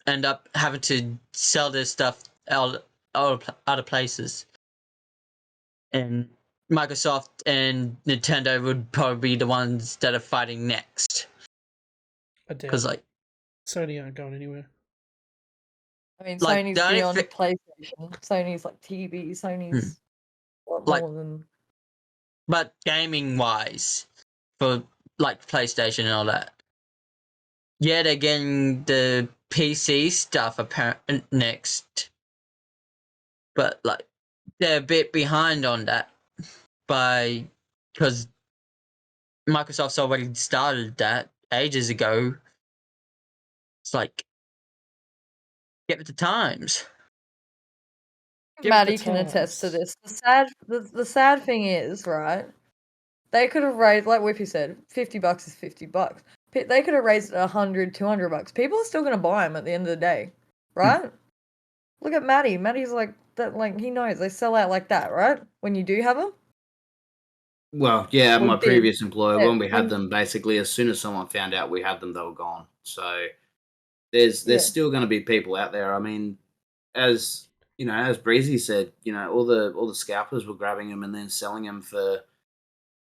end up having to sell their stuff out other places. And Microsoft and Nintendo would probably be the ones that are fighting next. Because Sony aren't going anywhere. I mean, Sony's beyond PlayStation. Sony's like TV. Sony's a lot more than. But gaming wise, for like PlayStation and all that, yeah, they're getting the PC stuff next, but like they're a bit behind on that because Microsoft's already started that ages ago. It's like get with the times. Maddie can attest to this. The sad thing is, right? They could have raised, like Whippy said, $50 is $50. They could have raised it $100, $200. People are still going to buy them at the end of the day, right? Look at Maddie. Maddie's like that. Like he knows they sell out like that, right? When you do have them. Well, yeah, my previous employer, when we had them, basically as soon as someone found out we had them, they were gone. So there's still going to be people out there. I mean, as as Breezy said, all the scalpers were grabbing them and then selling them for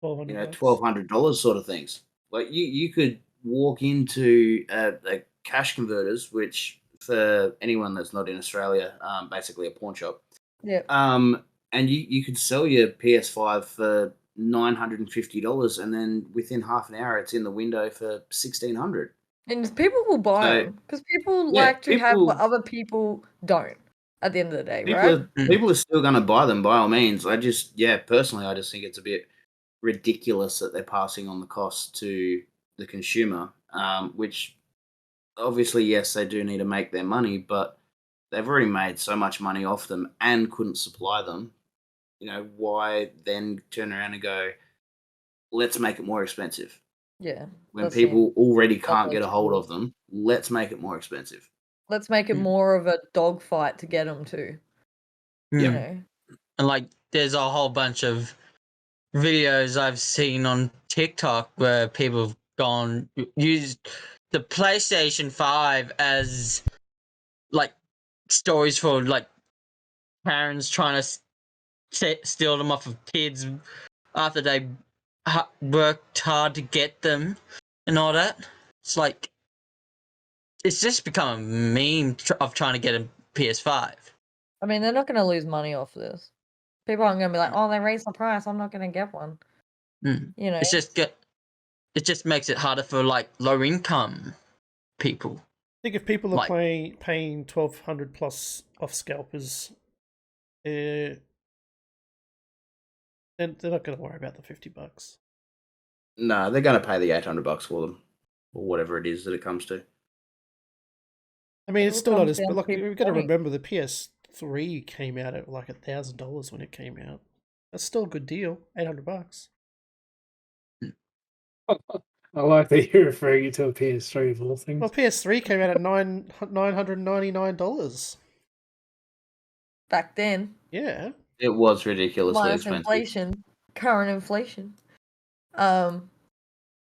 $1,200 sort of things. Like you could walk into a cash converters, which for anyone that's not in Australia, basically a pawn shop. Yeah. And you could sell your PS5 for $950, and then within half an hour, it's in the window for $1,600. And people will buy them because people like to have what other people don't. At the end of the day, right? People are still going to buy them by all means. Personally, I just think it's a bit ridiculous that they're passing on the cost to the consumer, which obviously, yes, they do need to make their money, but they've already made so much money off them and couldn't supply them. Why then turn around and go, let's make it more expensive? Yeah. When people already can't get a hold of them, let's make it more expensive. Let's make it more of a dogfight to get them to. Yeah. And like, there's a whole bunch of videos I've seen on TikTok where people have used the PlayStation 5 as like stories for like parents trying to steal them off of kids after they worked hard to get them and all that. It's like it's just become a meme of trying to get a PS5. I mean, they're not going to lose money off this. People aren't going to be like, "Oh, they raised the price. I'm not going to get one." It just makes it harder for like low income people. I think if people are paying $1,200 plus off scalpers, they're not going to worry about the $50. No, they're going to pay the $800 for them, or whatever it is that it comes to. I mean, it's still not as. But like, we've got to remember the PS3 came out at like $1,000 when it came out. That's still a good deal. $800. I like that you're referring to a PS3 of all things. Well, PS3 came out at $999. Back then. Yeah. It was ridiculously expensive. Inflation, current inflation. Yeah,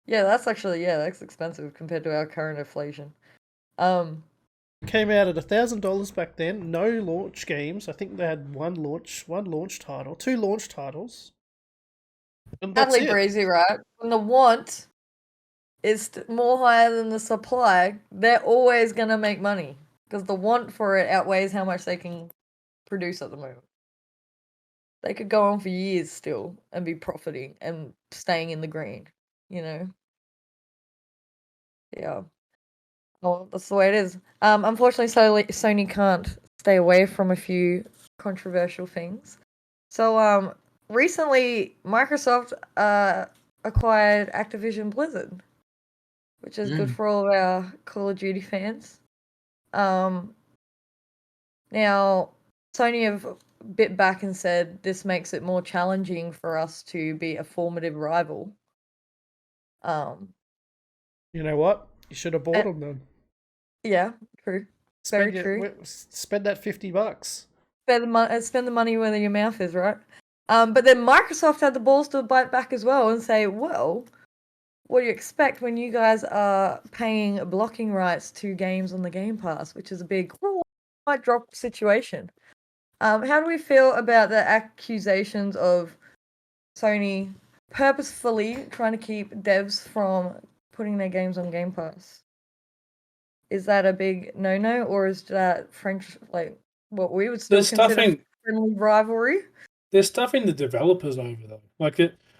that's expensive compared to our current inflation. came out at $1,000 back then. No launch games. I think they had two launch titles. And that's Sadly it. breezy, right? When the want is more higher than the supply, they're always gonna make money because the want for it outweighs how much they can produce at the moment. They could go on for years still and be profiting and staying in the green, you know? Yeah. Well, that's the way it is. Unfortunately, Sony can't stay away from a few controversial things. So, recently, Microsoft acquired Activision Blizzard, which is good for all of our Call of Duty fans. Now, Sony have bit back and said this makes it more challenging for us to be a formative rival. You know what? You should have bought them then. Yeah, true. Very true. Spend that $50. Spend the money where your mouth is, right? But then Microsoft had the balls to bite back as well and say, well, what do you expect when you guys are paying blocking rights to games on the Game Pass, which is a big might drop situation. How do we feel about the accusations of Sony purposefully trying to keep devs from putting their games on Game Pass? Is that a big no-no, or is that French, like, what we would still consider friendly rivalry? They're stuffing the developers over though. Like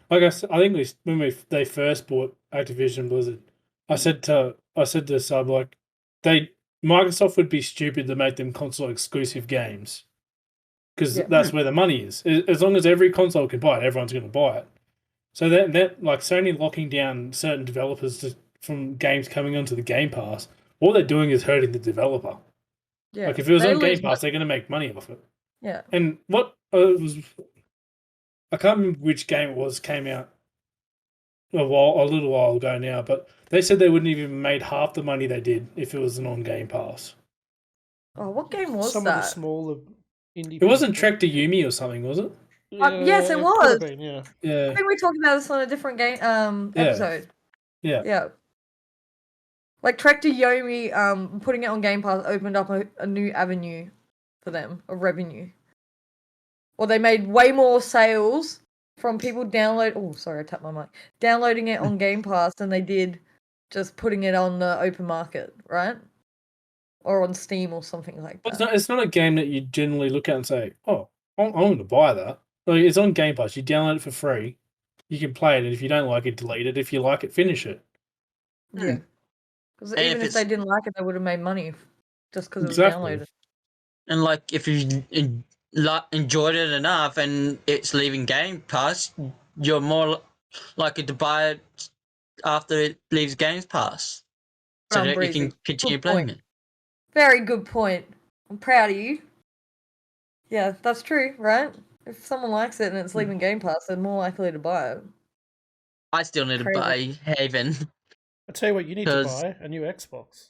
I think when they first bought Activision Blizzard, I said to Sub, like, Microsoft would be stupid to make them console exclusive games because that's where the money is. As long as every console can buy it, everyone's going to buy it. So that like Sony locking down certain developers from games coming onto the Game Pass, all they're doing is hurting the developer. Yeah. Like if it was on Game Pass, they're going to make money off it. Yeah. And what I can't remember which game it was, came out a little while ago now, but they said they wouldn't even made half the money they did if it was an on Game Pass. Oh, what game was Some that? of the smaller indie. It wasn't Trek to Yumi or something, was it? Yes, it was. Been, yeah. I think we talked about this on a different game episode. Yeah. Like Trek to Yomi, putting it on Game Pass opened up a new avenue for them of revenue. Or they made way more sales from people downloading it on Game Pass than they did just putting it on the open market, right? Or on Steam or something like that. It's not a game that you generally look at and say, "Oh, I'm going to buy that." Like, it's on Game Pass. You download it for free. You can play it, and if you don't like it, delete it. If you like it, finish it. Yeah. Because even if they didn't like it, they would have made money just because it was downloaded. And like, if you enjoyed it enough and it's leaving Game Pass, you're more likely to buy it after it leaves Game Pass, so that you can continue playing it. Very good point. I'm proud of you. Yeah, that's true, right? If someone likes it and it's leaving Game Pass, they're more likely to buy it. I still need to buy Haven. I'll tell you what, you need to buy a new Xbox.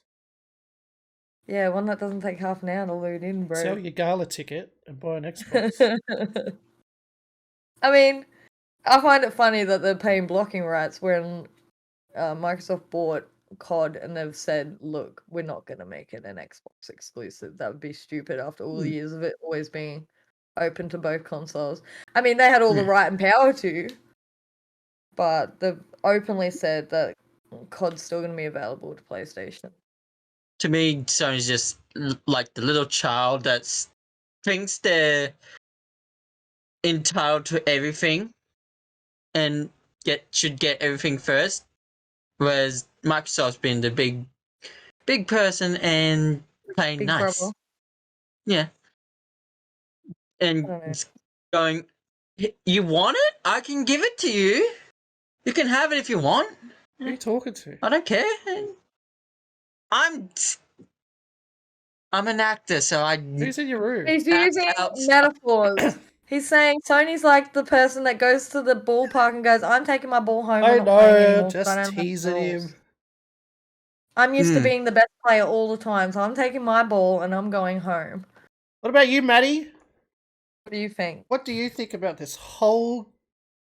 Yeah, one that doesn't take half an hour to load in, bro. Sell your gala ticket and buy an Xbox. I mean, I find it funny that they're paying blocking rights when Microsoft bought COD and they've said, look, we're not going to make it an Xbox exclusive. That would be stupid after all the years of it always being open to both consoles. I mean, they had all the right and power to, but they've openly said that COD's still going to be available to PlayStation. To me, Sony's just like the little child that thinks they're entitled to everything and should get everything first, whereas Microsoft's been the big person and playing big nice. Brother. Yeah. And going, you want it? I can give it to you. You can have it if you want. Who are you talking to? I don't care. I'm an actor, so Who's in your room? He's using metaphors. He's saying Tony's like the person that goes to the ballpark and goes, I'm taking my ball home. I I'm not playing anymore, just teasing him. I'm used to being the best player all the time, so I'm taking my ball and I'm going home. What about you, Maddie? What do you think? What do you think about this whole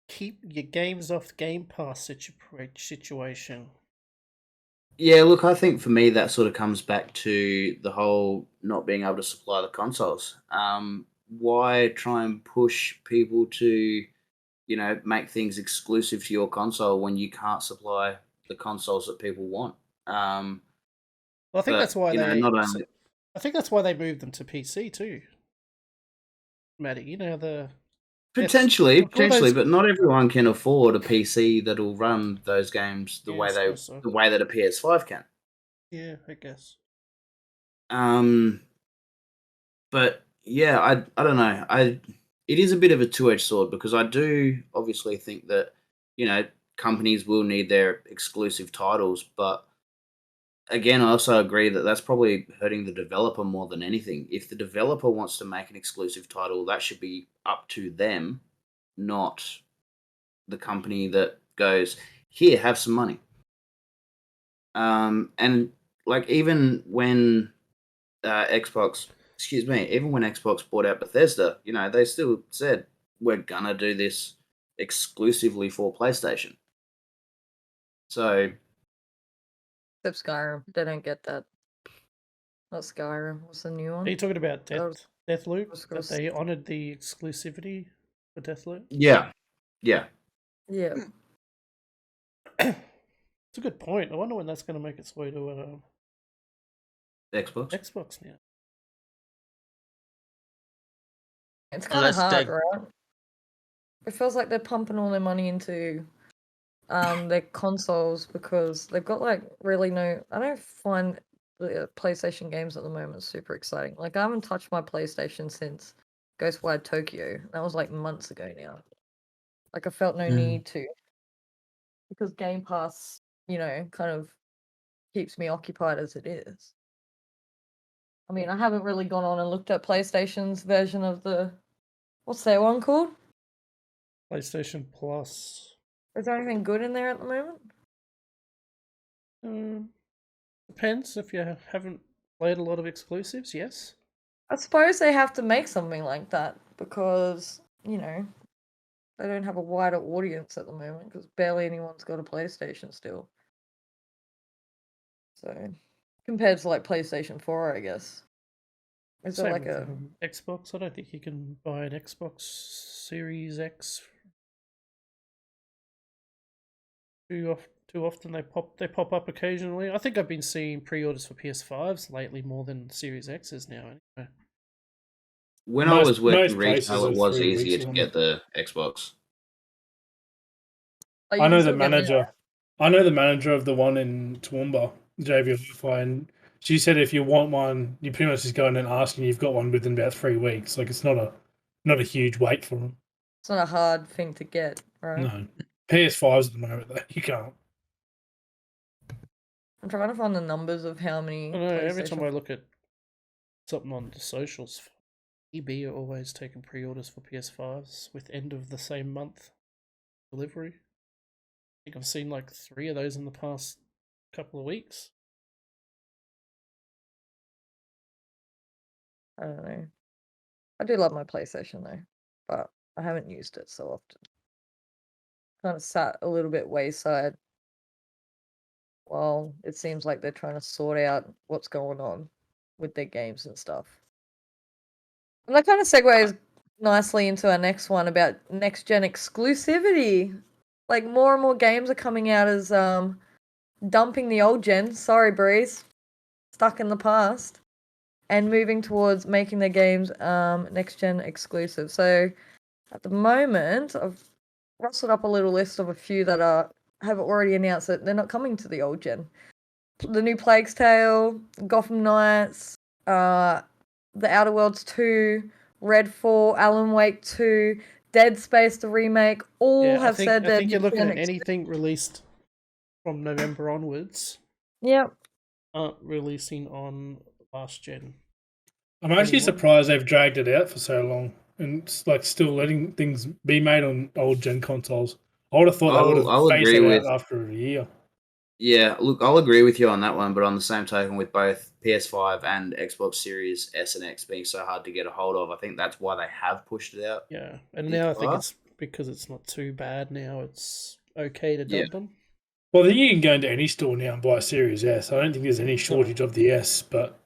keep your games off Game Pass situation? Yeah, look, I think for me that sort of comes back to the whole not being able to supply the consoles. Why try and push people to, make things exclusive to your console when you can't supply the consoles that people want? Well, I think But that's why not only I think that's why they moved them to PC too, Matty. the potentially, like all those. but not everyone can afford a PC that'll run those games Yeah, I suppose so. the way that a PS5 can. Yeah, I guess. Um, but yeah, I don't know. It is a bit of a two-edged sword because I do obviously think that companies will need their exclusive titles, but again, I also agree that that's probably hurting the developer more than anything. If the developer wants to make an exclusive title, that should be up to them, not the company that goes, "Here, have some money." And like even when even when Xbox bought out Bethesda, they still said we're gonna do this exclusively for PlayStation. So Except Skyrim. They don't get that. Not Skyrim. What's the new Are one? you talking about Deathloop? was That gross. they honoured the exclusivity for Deathloop? yeah. Yeah. It's a good point. I wonder when that's going to make its way to Xbox. Xbox now. It's kind of Unless hard, they- right? It feels like they're pumping all their money into their consoles because they've got like really no. I don't find the PlayStation games at the moment super exciting. Like I haven't touched my PlayStation since Ghostwire Tokyo. That was like months ago now. Like I felt no need to because Game Pass, kind of keeps me occupied as it is. I mean, I haven't really gone on and looked at PlayStation's version of what's their one called? PlayStation Plus. Is there anything good in there at the moment? Depends if you haven't played a lot of exclusives. Yes. I suppose they have to make something like that because, they don't have a wider audience at the moment because barely anyone's got a PlayStation still. So, compared to like PlayStation 4, I guess. Is there Same like with Xbox? I don't think you can buy an Xbox Series X too often. They pop up occasionally. I think I've been seeing pre-orders for PS5s lately more than Series X's now. Anyway. When I was working most places retail, it are was 3 easier weeks to or get the Xbox. Oh, you I can know the still get them manager. I know the manager of the one in Toowoomba, JV Hi-Fi, and she said if you want one, you pretty much just go in and ask, and you've got one within about 3 weeks. Like it's not a huge wait for them. It's not a hard thing to get, right? No, PS5s at the moment though, you can't. I'm trying to find the numbers of how many. I know, every time I look at something on the socials, EB are always taking pre-orders for PS5s with end of the same month delivery. I think I've seen like 3 of those in the past couple of weeks. I don't know. I do love my PlayStation though, but I haven't used it so often. Kind of sat a little bit wayside. Well, it seems like they're trying to sort out what's going on with their games and stuff. And that kind of segues nicely into our next one about next gen exclusivity. Like more and more games are coming out as dumping the old gen. Sorry, Breeze. Stuck in the past. And moving towards making their games next gen exclusive. So at the moment, I've rustled up a little list of a few that have already announced that they're not coming to the old gen. The new Plague's Tale, Gotham Knights, The Outer Worlds 2, Redfall, Alan Wake 2, Dead Space the remake, all have said that. I think you're looking at anything released from November onwards. Yep. Aren't releasing on last gen. I'm actually surprised they've dragged it out for so long and like still letting things be made on old gen consoles. I would have thought they would have phased it out after a year. Yeah, look, I'll agree with you on that one, but on the same token, with both PS5 and Xbox Series S and X being so hard to get a hold of, I think that's why they have pushed it out. Yeah, and now I think it's because it's not too bad now. It's okay to dump them. Well, then you can go into any store now and buy a Series S. I don't think there's any shortage of the S, but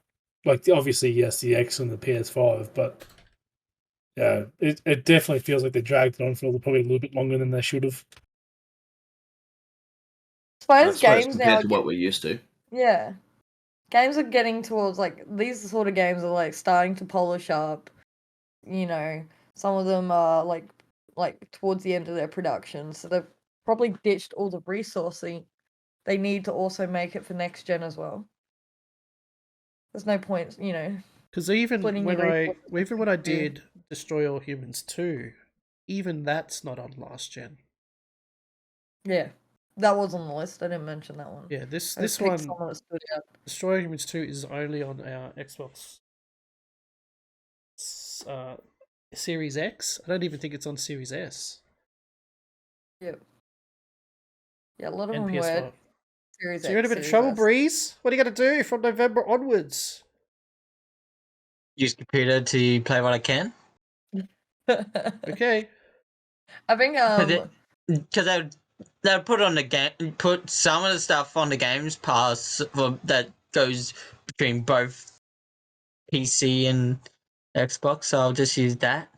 like obviously yes, the X and the PS5, but yeah, it definitely feels like they dragged it on for probably a little bit longer than they should have. I I suppose suppose games now compared are to what we're used to. yeah. Games are getting towards like these sort of games are like starting to polish up. You know, some of them are like towards the end of their production, so they've probably ditched all the resourcing they need to also make it for next gen as well. There's no point, you know. Because even Splitting your when resources even when I between two. did Destroy All Humans 2, even that's not on last gen. Yeah, that was on the list. I didn't mention that one. Yeah, this I just one, picked someone that stood out. Destroy All Humans 2 is only on our Xbox Series X. I don't even think it's on Series S Yep. Yeah, a lot of and them were PS5. Series So you're in a X, bit of Series trouble, S. Breeze. What are you going to do from November onwards? Use computer to play what I can. Okay. I think Because they would put on the game, put some of the stuff on the Games Pass that goes between both PC and Xbox. So I'll just use that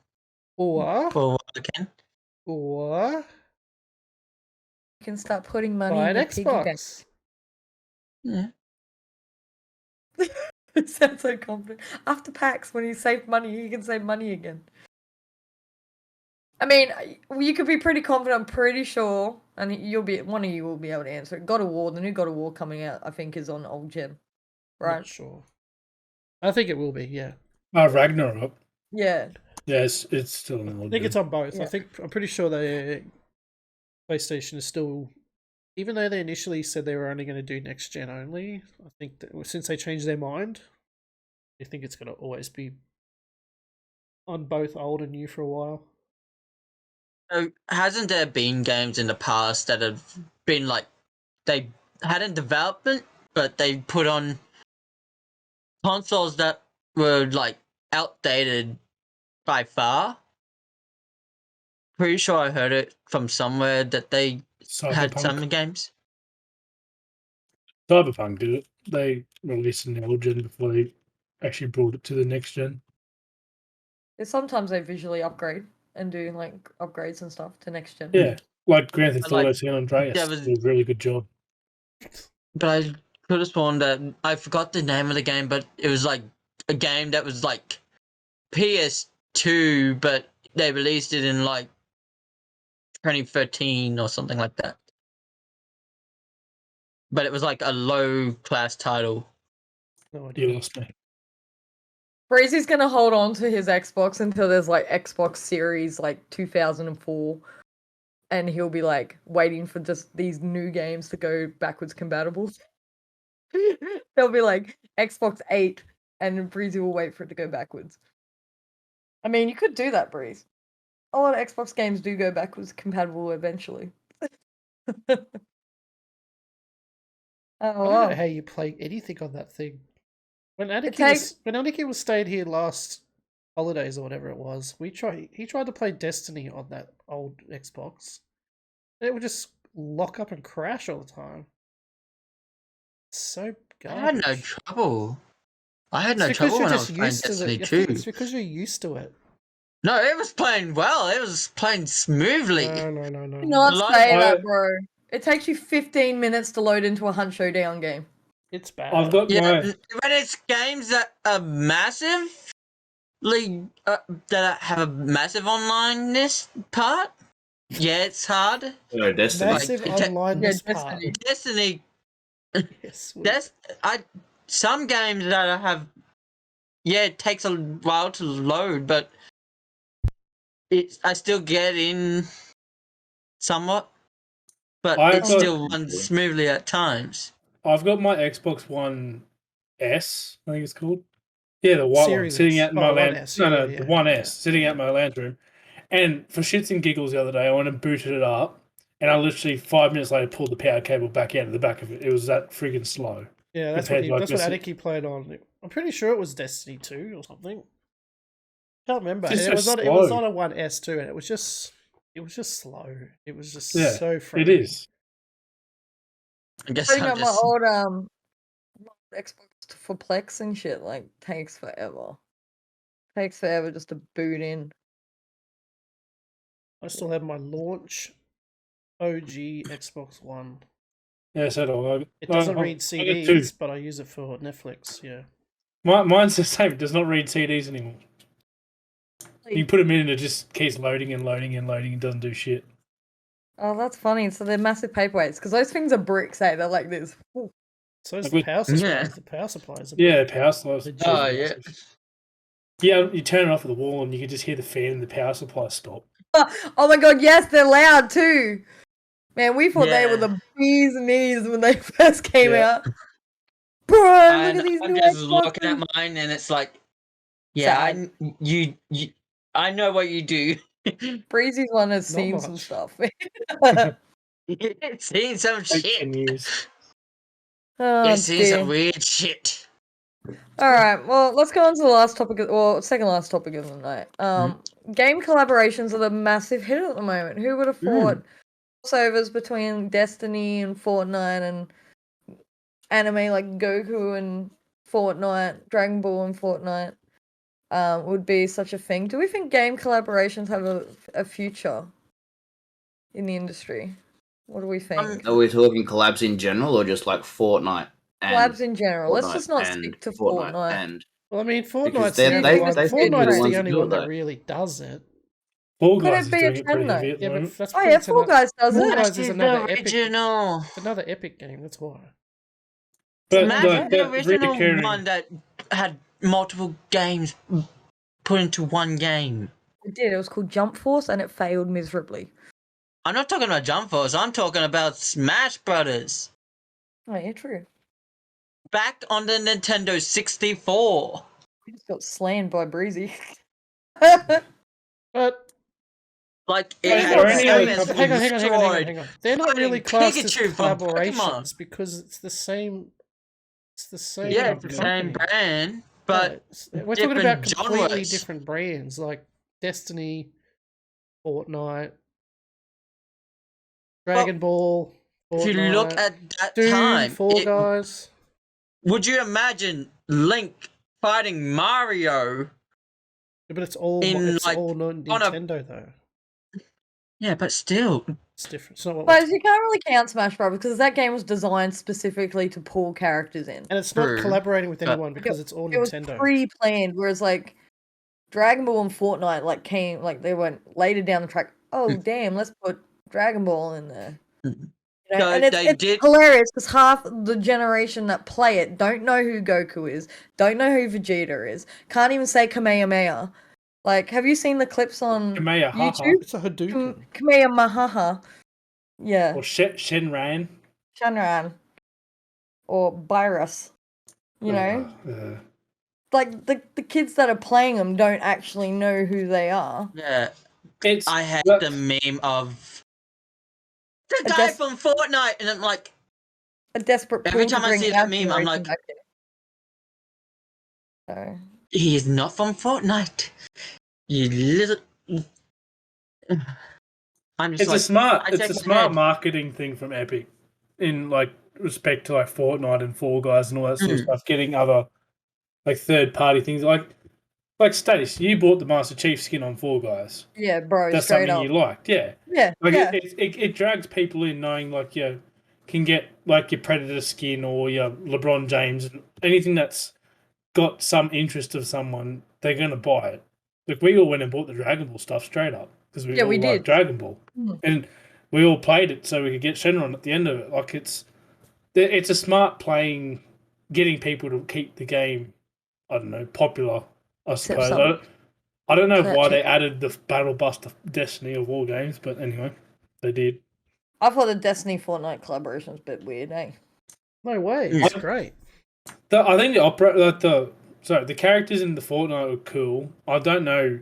Or for what I can. you can start putting money buy in an your piggy bank. Xbox. Yeah. It sounds so confident. After PAX, when you save money, you can save money again. I mean, you could be pretty confident. I'm pretty sure, and one of you will be able to answer it. God of War, the new God of War coming out, I think, is on old gen, right? Not sure. I think it will be. Yeah. Ragnarok. Yeah. Yes, it's still an I old. think it's on both. Yeah. I'm pretty sure PlayStation is still, even though they initially said they were only going to do next gen only. I think that since they changed their mind, I think it's going to always be on both old and new for a while. So hasn't there been games in the past that have been like they had in development, but they put on consoles that were like outdated by far? Pretty sure I heard it from somewhere that they had some Cyberpunk. games. Cyberpunk did it. They released an old gen before they actually brought it to the next gen. Sometimes they visually upgrade and do like upgrades and stuff to next gen. Yeah, like Grand Theft But, like, Auto San Andreas there was- did a really good job. But I could have sworn that I forgot the name of the game, but it was like a game that was like PS2, but they released it in like 2013 or something like that. But it was like a low class title. No idea. You lost me. Breezy's gonna hold on to his Xbox until there's like Xbox Series like 2004, and he'll be like waiting for just these new games to go backwards compatible. They'll be like Xbox 8, and Breezy will wait for it to go backwards. I mean, you could do that, Breeze. A lot of Xbox games do go backwards compatible eventually. I Oh, don't know wow. how you play anything on that thing. When takes- Aniki was staying here last holidays or whatever it was, he tried to play Destiny on that old Xbox. And it would just lock up and crash all the time. So I had no garbage. trouble. I had no It's because trouble you're when I just was playing used to Destiny it. 2. It's because you're used to it. No, it was playing well. It was playing smoothly. No. Do not Like- say that, bro. It takes you 15 minutes to load into a Hunt Showdown game. It's bad. I've got Yeah, my. when it's games that are massively that have a massive onlineness part, yeah, it's hard. So Destiny. Massive Like, online Yeah, this part. Destiny. Destiny, Yes. some games that have, yeah, it takes a while to load, but I still get in somewhat, but it still runs smoothly at times. I've got my Xbox One S, I think it's called. Yeah, the white one Series sitting S. out in my Oh, land. 1S, No, yeah, the yeah, 1S yeah, sitting out in my lounge room. And for shits and giggles the other day, I went and booted it up, and I literally 5 minutes later pulled the power cable back out of the back of it. It was that friggin' slow. Yeah, that's compared what to, like, Aniki played on. I'm pretty sure it was Destiny 2 or something. Can't remember. It's And just it was slow. on a 1S too, and it was just slow. It was just Yeah, so it frustrating. is. I guess Putting I'm up my just. old Xbox for Plex and shit like takes forever. Takes forever just to boot in. I still have my launch OG Xbox One. Yeah, so do I. It doesn't I read got two. CDs, but I use it for Netflix. Yeah. Mine's the same. It does not read CDs anymore. You put them in and it just keeps loading and loading and loading and doesn't do shit. Oh, that's funny. So they're massive paperweights because those things are bricks, eh? They're like this. Ooh. So is Like the with- power supply. Yeah. The power supply is a Yeah, power supplies. Legit. Oh yeah. Yeah, you turn it off at the wall and you can just hear the fan and the power supply stop. Oh my god, yes, they're loud too. Man, we thought they were Yeah. the bees knees when they first came Yeah. out. Bro, look And at these I'm new just looking Xboxes. at mine, and it's like, yeah, Sad. I know what you do. Breezy's one has Not seen some much. stuff. It's seen some Like shit. 10 years. Oh It's seen some dear. weird shit. Alright, well, let's go on to the last topic, well, second last topic of the night. Game collaborations are the massive hit at the moment. Who would have thought crossovers between Destiny and Fortnite and anime like Goku and Fortnite, Dragon Ball and Fortnite would be such a thing? Do we think game collaborations have a future in the industry? What do we think? Are we talking collabs in general or just like Fortnite? And Collabs in general. Let's Fortnite just not and stick to Fortnite Fortnite. and Well, I mean, because Fortnite's they the only they one. they seem to be the Fortnite's ones the that only do one it that though. really does it. Fall Could Guys it is be a doing it pretty trend, though? heavy at the Yeah, but moment. that's Oh because yeah, it's Fall another. Guys does Fall it. Guys Smash is is another the epic. original. It's another Epic game. That's why. But Smash the is the original reoccurring- one that had multiple games put into one game. It did. It was called Jump Force, and it failed miserably. I'm not talking about Jump Force. I'm talking about Smash Brothers. Oh yeah, true. Back on the Nintendo 64. We just got slammed by Breezy. But Like, Yeah, it you had got Samus hang on, with Metroid. hang on. They're not fighting really classed as Pikachu from collaborations Pokemon. because it's the same. It's the same. Yeah, it's the same company. brand, but Yeah, we're talking about different completely genres. different brands like Destiny, Fortnite, Dragon Ball. if you look Fortnite, at that Doom, time, Fall Guys. would you imagine Link fighting Mario? Yeah, but it's all in, like, all on a- Nintendo though. Yeah, but still. It's different. It's not what. But you can't really count Smash Bros. Because that game was designed specifically to pull characters in. And it's not True, collaborating with but- anyone because it's all It was Nintendo. pre-planned, whereas like Dragon Ball and Fortnite like came like they went later down the track. Oh damn, let's put Dragon Ball in there. You know? So And it's they did- hilarious because half the generation that play it don't know who Goku is, don't know who Vegeta is, can't even say Kamehameha. Like, have you seen the clips on Kamehameha. YouTube? It's a Hadouken. Kamehameha. Yeah. Or Shenran. Shanran. Or Virus. You know? Like, the kids that are playing them don't actually know who they are. Yeah, It's I had but- the meme of the A guy des- from Fortnite, and I'm like, A desperate Every pull to time I bring see that our meme, I'm generation like- back in. So, he is not from Fortnite. You little. I'm just It's like, a smart. I It's shake a my smart head. marketing thing from Epic, in like respect to like Fortnite and Fall Guys and all that sort of stuff. Getting other like third party things like Stace. You bought the Master Chief skin on Fall Guys. yeah, bro, That's straight something up. you liked, yeah. Yeah, Like yeah. it drags people in, knowing like you can get like your Predator skin or your LeBron James, anything that's got some interest of someone. They're gonna buy it. Like we all went and bought the Dragon Ball stuff straight up because we Yeah, all we like did. Dragon Ball, Mm. and we all played it so we could get Shenron at the end of it. Like it's a smart playing, getting people to keep the game. I don't know, popular. I suppose. I don't know why they added the Battle Buster Destiny of War Games, but anyway, they did. I thought the Destiny Fortnite collaboration was a bit weird, eh? No way. Yeah. It's great. I think the characters in the Fortnite were cool. I don't know.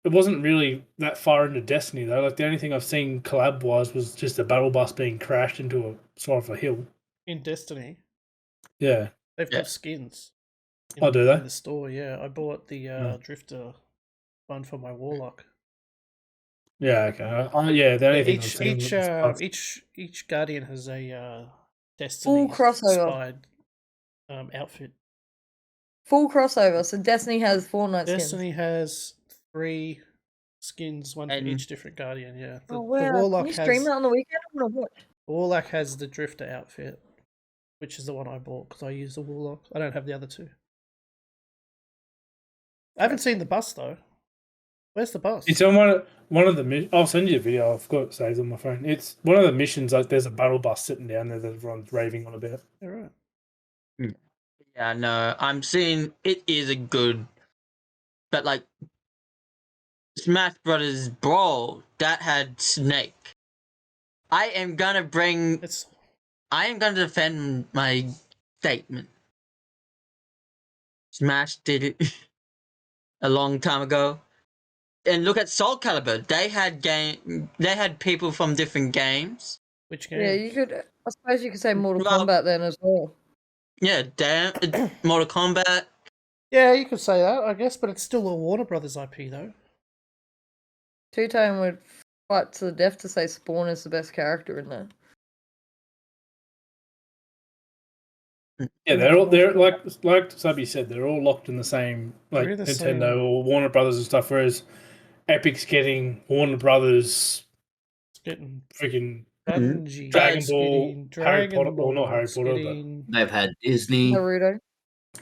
It wasn't really that far into Destiny though. Like the only thing I've seen collab wise was just a battle bus being crashed into a side of a hill. In Destiny, Yeah. they've Yeah. got skins. Oh, do they? In the store, yeah. I bought the Drifter one for my Warlock. Yeah. Okay. Yeah. The only thing I've seen Each Guardian has a Destiny crossover. inspired outfit. Full crossover. So Destiny has Fortnite skins. Destiny has 3 skins, one for And- each different Guardian. Yeah, the Wow. Warlock Can you stream has that on the weekend? I want to watch. Warlock has the Drifter outfit, which is the one I bought because I use the Warlock. I don't have the other 2. I haven't seen the bus though. Where's the bus? It's on one of the. I'll send you a video. I've got it saved on my phone. It's one of the missions. Like there's a battle bus sitting down there that everyone's raving on about. All right. Yeah, no, I'm seeing it is a good, but like Smash Brothers Brawl that had Snake. I am gonna defend my statement. Smash did it a long time ago. And look at Soul Calibur. They had people from different games. Which game? Yeah, you could. I suppose you could say Mortal Well- Kombat then as well. Yeah, damn, Mortal Kombat. Yeah, you could say that, I guess, but it's still a Warner Brothers IP though. Two-Tone would fight to the death to say Spawn is the best character in there. Yeah, they're like Subby said, they're all locked in the same like They're in the Nintendo same- or Warner Brothers and stuff. Whereas Epic's getting Warner Brothers, It's getting freaking Bungie, Dragon it's Ball, getting Harry Dragon Potter- well, not Harry it's Potter, but- getting They've had Disney. Naruto.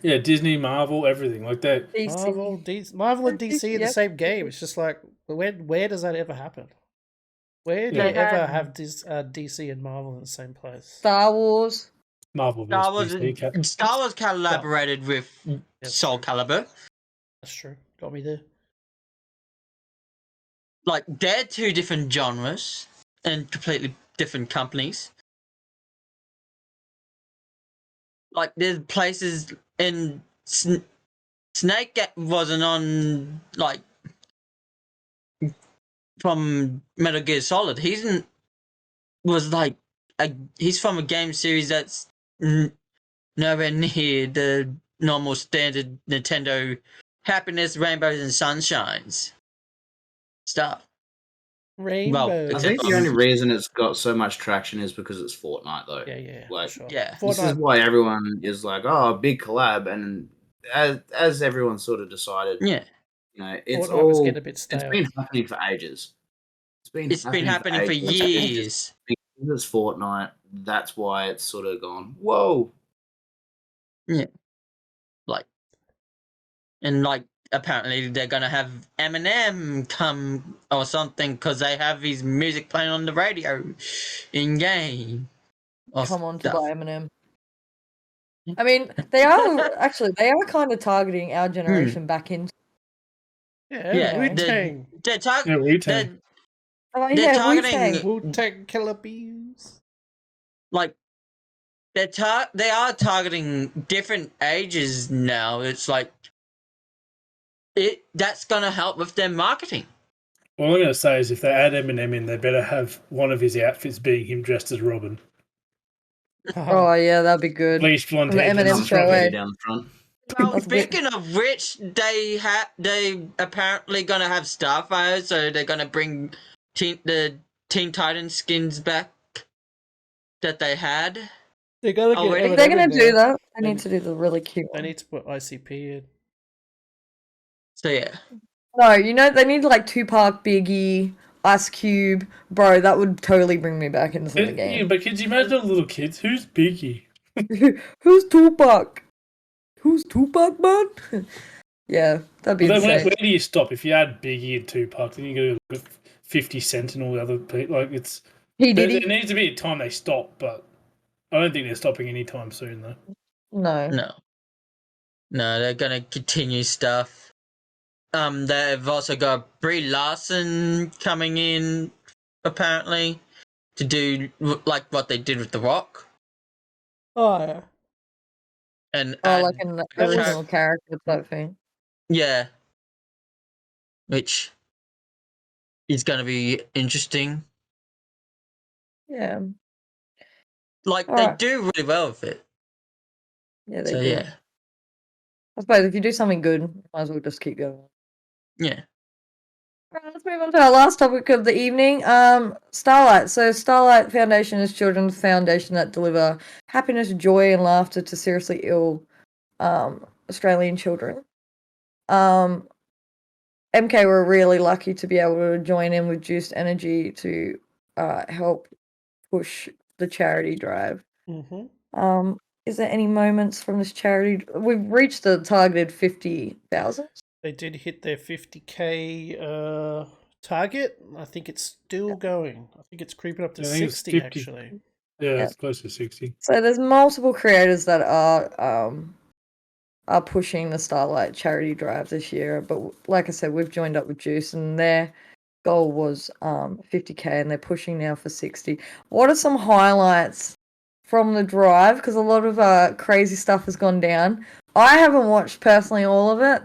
yeah, Disney, Marvel, everything like that. DC. Marvel and DC in the Yep. same game. It's just like where does that ever happen? Where do Yeah. you ever have DC and Marvel in the same place? Star Wars. Marvel, Star Wars, versus DC. Star Wars collaborated with That's Soul true. Calibur. That's true. Got me there. Like they're 2 different genres and completely different companies. Like there's places in Snake wasn't on like from Metal Gear Solid. He's from a game series that's nowhere near the normal standard Nintendo happiness, rainbows, and sunshines stuff. Rainbow. I think the only reason it's got so much traction is because it's Fortnite, though. Yeah, Like, sure. yeah. This is why everyone is like, "Oh, big collab," and as everyone sort of decided, Yeah, you know, it's Fortnite was all getting a bit stale. it's been happening for ages. it's been happening for ages. years. Because it's Fortnite, that's why it's sort of gone. Whoa! And apparently they're gonna have Eminem come or something because they have his music playing on the radio in game. Come on to buy Eminem. I mean, they are kind of targeting our generation back into. Yeah, Wu-Tang. They're Yeah, targeting. Wu-Tang. Oh, They're yeah, targeting- Wu-Tang. Wu-Tang Killer Bees. Like they are targeting different ages now. It's like that's gonna help with their marketing. All I'm going to say is if they add Eminem in, they better have one of his outfits being him dressed as Robin. Oh yeah, that'd be good. Bleached blonde From hair. Eminem just straight Robin. away. Down the front. Well, That's a bit- speaking of which, they apparently gonna have Starfire, so they're gonna bring the Teen Titans skins back that they had. They're gonna get Already? Eminem They're gonna in do there. that. They They need to do the really cute They one. need to put ICP in. So yeah, No, they need like Tupac, Biggie, Ice Cube. Bro, that would totally bring me back into the Yeah, game. but could you imagine all the little kids? Who's Biggie? Who's Tupac? Who's Tupac, man? Yeah, that'd be Well, then insane. where do you stop? If you add Biggie and Tupac, then you go to 50 Cent and all the other people. Like He there did. needs to be a time they stop, but I don't think they're stopping anytime soon, though. No. no, they're gonna continue stuff. They've also got Brie Larson coming in, apparently, to do like what they did with The Rock, Oh yeah. and Oh, add like an a original character type thing. yeah, which is gonna be interesting. Yeah. Like they Alright. do really well with it. Yeah, they So do. yeah, I suppose if you do something good, might as well just keep going. yeah. Alright, let's move on to our last topic of the evening. Starlight. So Starlight Foundation is children's foundation that deliver happiness, joy, and laughter to seriously ill Australian children. MK were really lucky to be able to join in with Juiced Energy to help push the charity drive. Mm-hmm. Is there any moments from this charity? We've reached the targeted 50,000. They did hit their 50K target. I think it's still going. I think it's creeping up to I think it's 60 50. actually. Yeah, it's close to 60. So there's multiple creators that are pushing the Starlight charity drive this year. But like I said, we've joined up with Juice, and their goal was 50K, and they're pushing now for 60. What are some highlights from the drive? Because a lot of crazy stuff has gone down. I haven't watched personally all of it,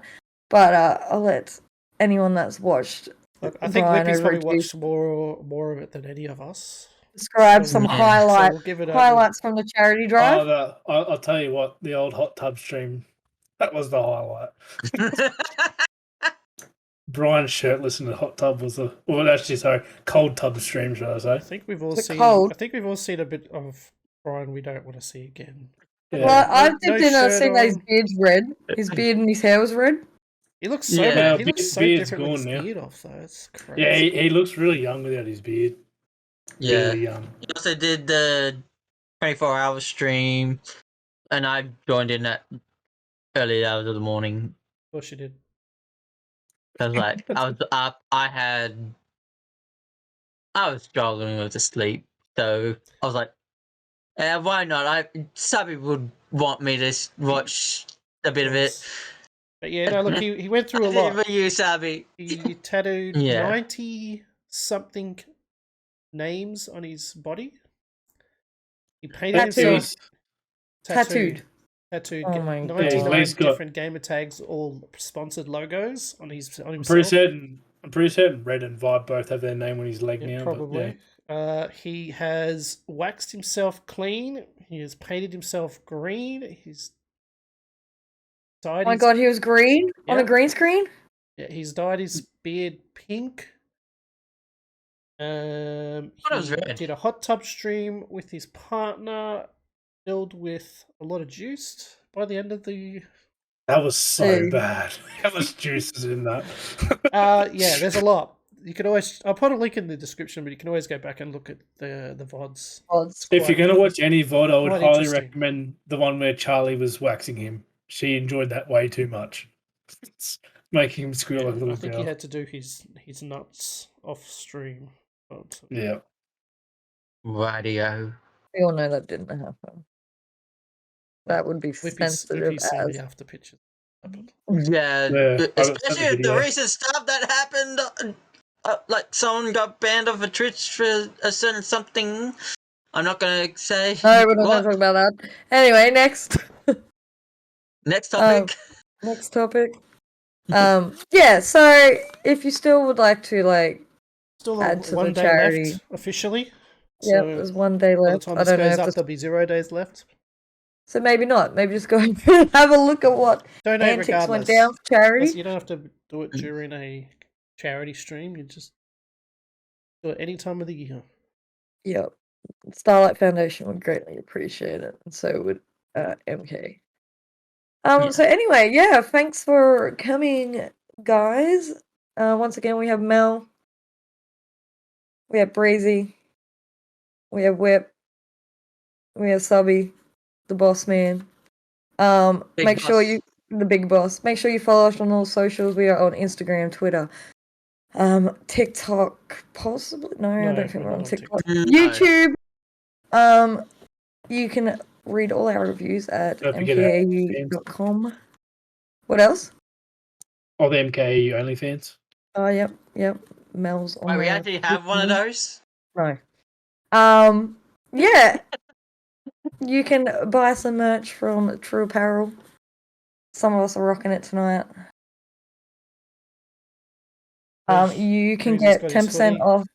but I'll let anyone that's watched. Look, I think Brian Lippy's over probably at Juice watched more of it than any of us. describe So- some Yeah. highlights. So we'll give it Highlights from the charity drive. I'll tell you what, the old hot tub stream, that was the highlight. Brian shirtless in the hot tub was the, well, actually, sorry, cold tub stream, should I I say? think we've all Is it seen. cold? I think we've all seen a bit of Brian. We don't want to see again. Yeah. Well, I No- did no not shirt see that his on. beard's red. His beard and his hair was red. He looks so. Yeah, He looks so beard's different with his gone now. beard off though. It's crazy. Yeah, he looks really young without his beard. Yeah. Really young. He also did the 24-hour stream, and I joined in at early hours of the morning. Of course you did. Because, like, I was up, I was struggling with the sleep, so I was like, why not? Some people would want me to watch a bit of it. But yeah, no. Look, he went through a I did it lot. for you, Sabi. He tattooed Yeah. 90 something names on his body. He painted Tattooed. himself Tattooed. Tattooed. Oh my God. 99 Yeah, he's got- different gamer tags, all sponsored logos on himself. I'm pretty certain Red and Vibe both have their name on his leg Yeah, now. probably. He has waxed himself clean. He has painted himself green. He's dyed Oh my his, God, he was green on a Yep. green screen. yeah, he's dyed his beard pink. He What was red? did a hot tub stream with his partner, filled with a lot of juice. By the end of the, That was so Hey. bad. How much juice is in that? yeah, there's a lot. You can always, I'll put a link in the description, but you can always go back and look at the VODs. Odds. If you're going to watch any VOD, I would quite highly interesting. recommend the one where Charlie was waxing him. She enjoyed that way too much. It's making him squeal like a I little think girl. he had to do his nuts off stream. But Yeah. Radio. We all know that didn't happen. That would be sensitive Lippy sent me as. after pictures. Happened. Yeah, Yeah, I especially got the with the video. recent stuff that happened. Like someone got banned off of Twitch for a certain something. I'm not gonna say. No, we're not going what. to talk about that. Anyway, next. Next topic. Next topic. Yeah, so if you still would like to, like, Still add to one the day charity. left officially. Yeah, So there's one day by the left. time I this don't know goes if up, this... there'll be 0 days left. So maybe not. Maybe just go and have a look at what Donate antics went regardless. down for charity. You don't have to do it during a charity stream. You just do it any time of the year. Yep. Starlight Foundation would greatly appreciate it. And so would MK. Yeah. So anyway, yeah, thanks for coming, guys. Once again, we have Mel. We have Breezy. We have Whip. We have Subby, the boss man. Big Make sure boss. you the big boss. Make sure you follow us on all socials. We are on Instagram, Twitter, TikTok, possibly. No, I No, don't think we're we're on not on TikTok. No. YouTube. You can read all our reviews at Don't forget our mkau.com. What else? All the MKAU OnlyFans. Oh, yep. Mel's on Wait, we there. actually have one of those. No. Yeah. You can buy some merch from True Apparel. Some of us are rocking it tonight. You can Breezy's get got his 10% hoodie. off.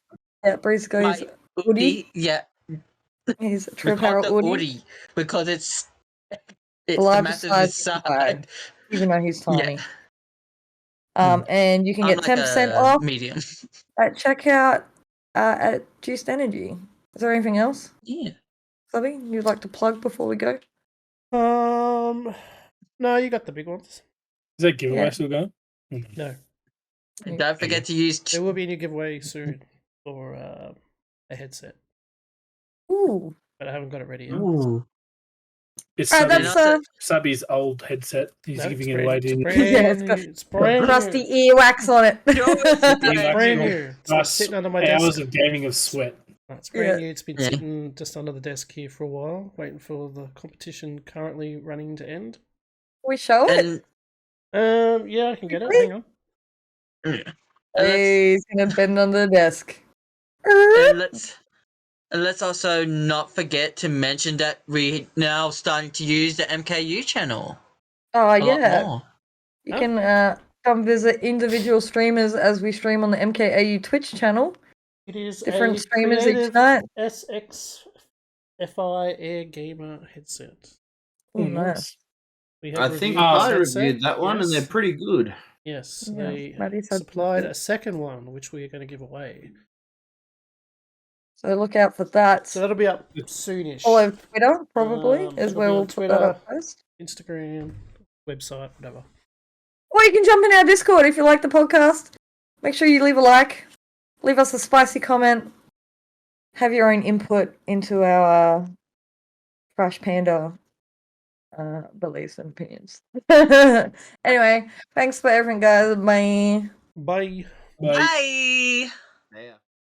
Yeah, Breeze got his My hoodie. yeah. His We True call it Apparel the hoodie. Woody because it's The the largest massive size you can buy, side. even though he's Yeah. tiny. And you can I'm get like 10% a off medium. at checkout at Juiced Energy. Is there anything else, Yeah. Subby, you'd like to plug before we go? No, you got the big ones. Is that giveaway Yeah. still going? No, And don't forget to use. there will be a new giveaway soon for a headset, Ooh. but I haven't got it ready yet. Ooh. It's Alright, Subby's, that's Subby's old headset. He's No, giving it's it away. it's Didn't he? brand Yeah, it's new. got It's brand rusty new. earwax on it. Earwax Brand will new. It's been Plus sitting under my hours desk. of gaming of sweat. It's brand Yeah. new. It's been Yeah. sitting just under the desk here for a while, waiting for the competition currently running to end. We show it? And Yeah, I can get it. Really? Hang on. yeah. Hey, he's gonna bend under the desk. And let's also not forget to mention that we're now starting to use the MKU channel Oh a lot yeah. more. You Oh. can come visit individual streamers as we stream on the MKAU Twitch channel. It is Different a streamers each creative night. SXFI Air Gamer headset. Oh, nice. We I have think reviewed this I headset. reviewed that one, and they're Yes. pretty good. Yes, Yeah, they Maddie's had supplied some a second one, which we are going to give away. So look out for that. So that'll be up soonish. Follow Twitter, probably, is it'll where be we'll on put that up Twitter, first. Instagram, website, whatever. Or you can jump in our Discord if you like the podcast. Make sure you leave a like. Leave us a spicy comment. Have your own input into our Crash Panda beliefs and opinions. Anyway, thanks for everything, guys. Bye. Bye. Like, Bye. Yeah.